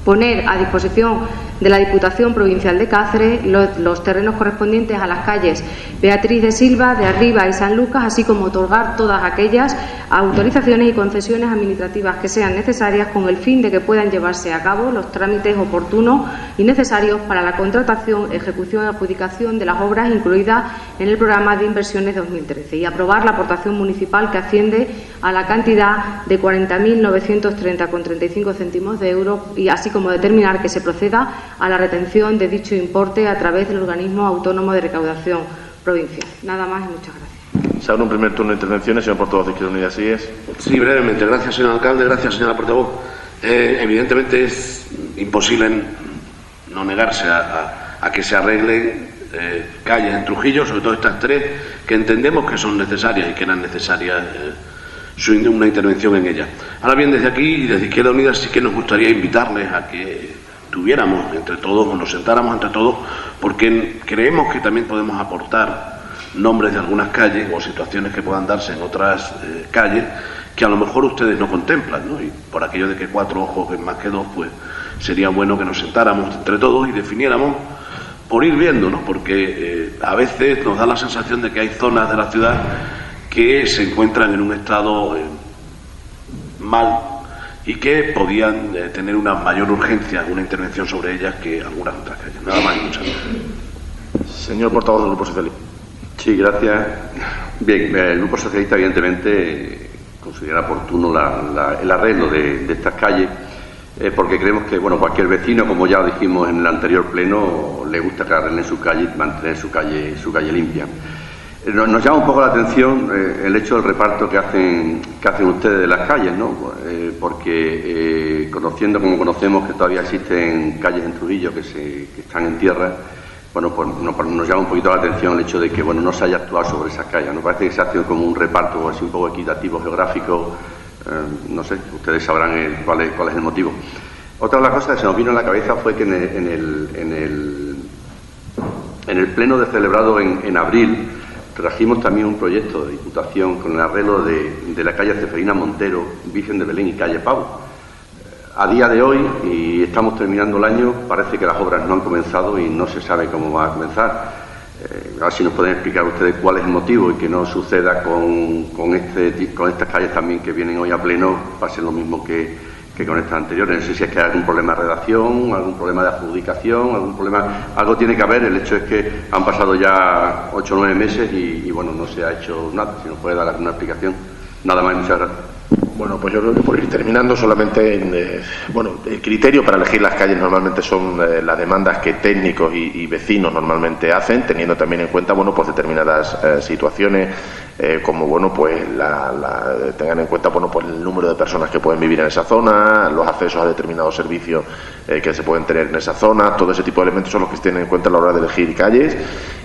Poner a disposición de la Diputación Provincial de Cáceres los terrenos correspondientes a las calles Beatriz de Silva, de Arriba y San Lucas, así como otorgar todas aquellas autorizaciones y concesiones administrativas que sean necesarias con el fin de que puedan llevarse a cabo los trámites oportunos y necesarios para la contratación, ejecución y adjudicación de las obras incluidas en el programa de inversiones 2013 y aprobar la aportación municipal que asciende a la cantidad de 40.930,35 céntimos de euro, y así como determinar que se proceda a la retención de dicho importe a través del organismo autónomo de recaudación provincial. Nada más y muchas gracias. Se abre un primer turno de intervenciones. Señor portavoz de Izquierda Unida, así es. Sí, brevemente. Gracias, señor alcalde. Gracias, señora portavoz. Evidentemente es imposible no negarse a que se arreglen calles en Trujillo, sobre todo estas tres, que entendemos que son necesarias y que eran necesarias una intervención en ellas. Ahora bien, desde aquí y desde Izquierda Unida sí que nos gustaría invitarles a que tuviéramos entre todos, o nos sentáramos entre todos, porque creemos que también podemos aportar nombres de algunas calles o situaciones que puedan darse en otras calles que a lo mejor ustedes no contemplan, ¿no? Y por aquello de que 4 ojos ven más que 2, pues sería bueno que nos sentáramos entre todos y definiéramos por ir viendo, ¿no? Porque a veces nos da la sensación de que hay zonas de la ciudad que se encuentran en un estado mal y que podían tener una mayor urgencia, una intervención sobre ellas que algunas otras calles. Nada más y muchas gracias. Señor portavoz del Grupo Socialista. Sí, gracias. Bien, el Grupo Socialista evidentemente considera oportuno el arreglo de estas calles, porque creemos que cualquier vecino, como ya lo dijimos en el anterior pleno, le gusta que arreglen su calle y mantener su calle limpia. Nos llama un poco la atención el hecho del reparto que hacen ustedes de las calles, ¿no? Porque conociendo como conocemos que todavía existen calles en Trujillo que están en tierra, pues nos llama un poquito la atención el hecho de que no se haya actuado sobre esas calles. Nos parece que se hace como un reparto así un poco equitativo, geográfico. No sé, ustedes sabrán cuál es el motivo. Otra de las cosas que se nos vino a la cabeza fue que en el pleno celebrado en abril trajimos también un proyecto de diputación con el arreglo de la calle Ceferina Montero, Virgen de Belén y calle Pau. A día de hoy, y estamos terminando el año, parece que las obras no han comenzado y no se sabe cómo va a comenzar. A ver si nos pueden explicar ustedes cuál es el motivo y que no suceda con estas calles también que vienen hoy a pleno, pase lo mismo que con estas anteriores. No sé si es que hay algún problema de redacción, algún problema de adjudicación, algo tiene que haber. El hecho es que han pasado ya 8 o 9 meses y no se ha hecho nada. Si nos puede dar alguna explicación. Nada más y muchas gracias. Bueno, pues yo creo que por ir terminando solamente, el criterio para elegir las calles normalmente son las demandas que técnicos y vecinos normalmente hacen, teniendo también en cuenta, pues determinadas situaciones, como, tengan en cuenta, pues el número de personas que pueden vivir en esa zona, los accesos a determinados servicios que se pueden tener en esa zona, todo ese tipo de elementos son los que se tienen en cuenta a la hora de elegir calles,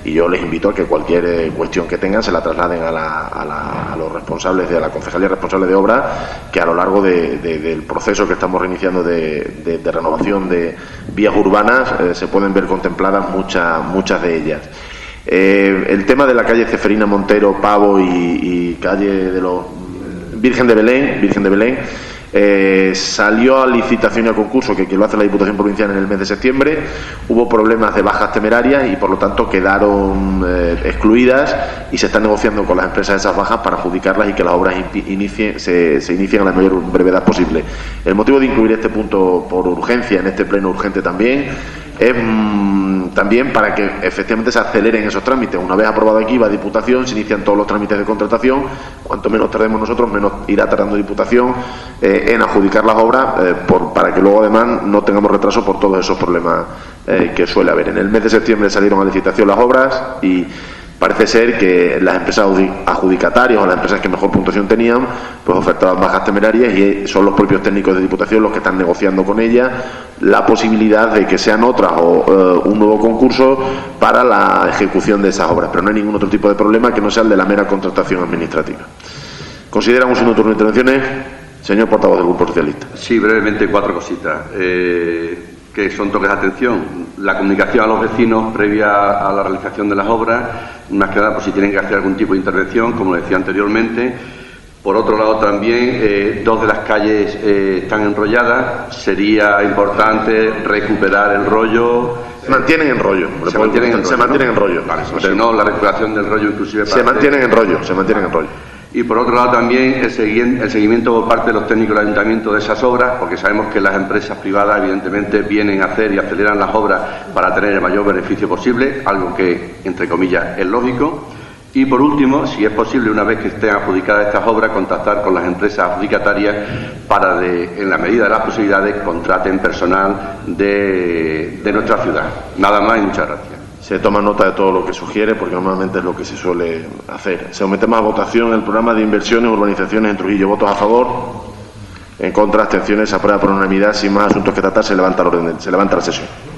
y yo les invito a que cualquier cuestión que tengan se la trasladen a los responsables de la concejalía responsable de obra, que a lo largo del proceso que estamos reiniciando de renovación de vías urbanas se pueden ver contempladas muchas de ellas. El tema de la calle Ceferina Montero, Pavo y calle de los Virgen de Belén salió a licitación y a concurso que lo hace la Diputación Provincial en el mes de septiembre. Hubo problemas de bajas temerarias y por lo tanto quedaron excluidas, y se están negociando con las empresas de esas bajas para adjudicarlas y que las obras se inicien a la mayor brevedad posible. El motivo de incluir este punto por urgencia en este pleno urgente también es también para que efectivamente se aceleren esos trámites. Una vez aprobado aquí, va a Diputación, se inician todos los trámites de contratación. Cuanto menos tardemos nosotros, menos irá tardando Diputación en adjudicar las obras, para que luego además no tengamos retraso por todos esos problemas que suele haber. En el mes de septiembre salieron a licitación las obras y parece ser que las empresas adjudicatarias o las empresas que mejor puntuación tenían, pues ofertaban bajas temerarias, y son los propios técnicos de Diputación los que están negociando con ellas la posibilidad de que sean otras o un nuevo concurso para la ejecución de esas obras. Pero no hay ningún otro tipo de problema que no sea el de la mera contratación administrativa. ¿Consideran un segundo turno de intervenciones? Señor portavoz del Grupo Socialista. Sí, brevemente 4 cositas. Que son toques de atención. La comunicación a los vecinos previa a la realización de las obras, más que nada por si tienen que hacer algún tipo de intervención, como decía anteriormente. Por otro lado también, 2 de las calles están enrolladas. Sería importante recuperar el rollo. Se mantienen en rollo. Se mantienen en rollo. Vale, si no, la recuperación del rollo inclusive... Se mantienen en rollo. Y por otro lado también el seguimiento por parte de los técnicos del ayuntamiento de esas obras, porque sabemos que las empresas privadas evidentemente vienen a hacer y aceleran las obras para tener el mayor beneficio posible, algo que, entre comillas, es lógico. Y por último, si es posible, una vez que estén adjudicadas estas obras, contactar con las empresas adjudicatarias para, en la medida de las posibilidades, contraten personal de nuestra ciudad. Nada más y muchas gracias. Se toma nota de todo lo que sugiere, porque normalmente es lo que se suele hacer. Se sometemos a votación el programa de inversiones y urbanizaciones en Trujillo. ¿Votos a favor? En contra, abstenciones, se aprueba por unanimidad. Sin más asuntos que tratar, se levanta la sesión.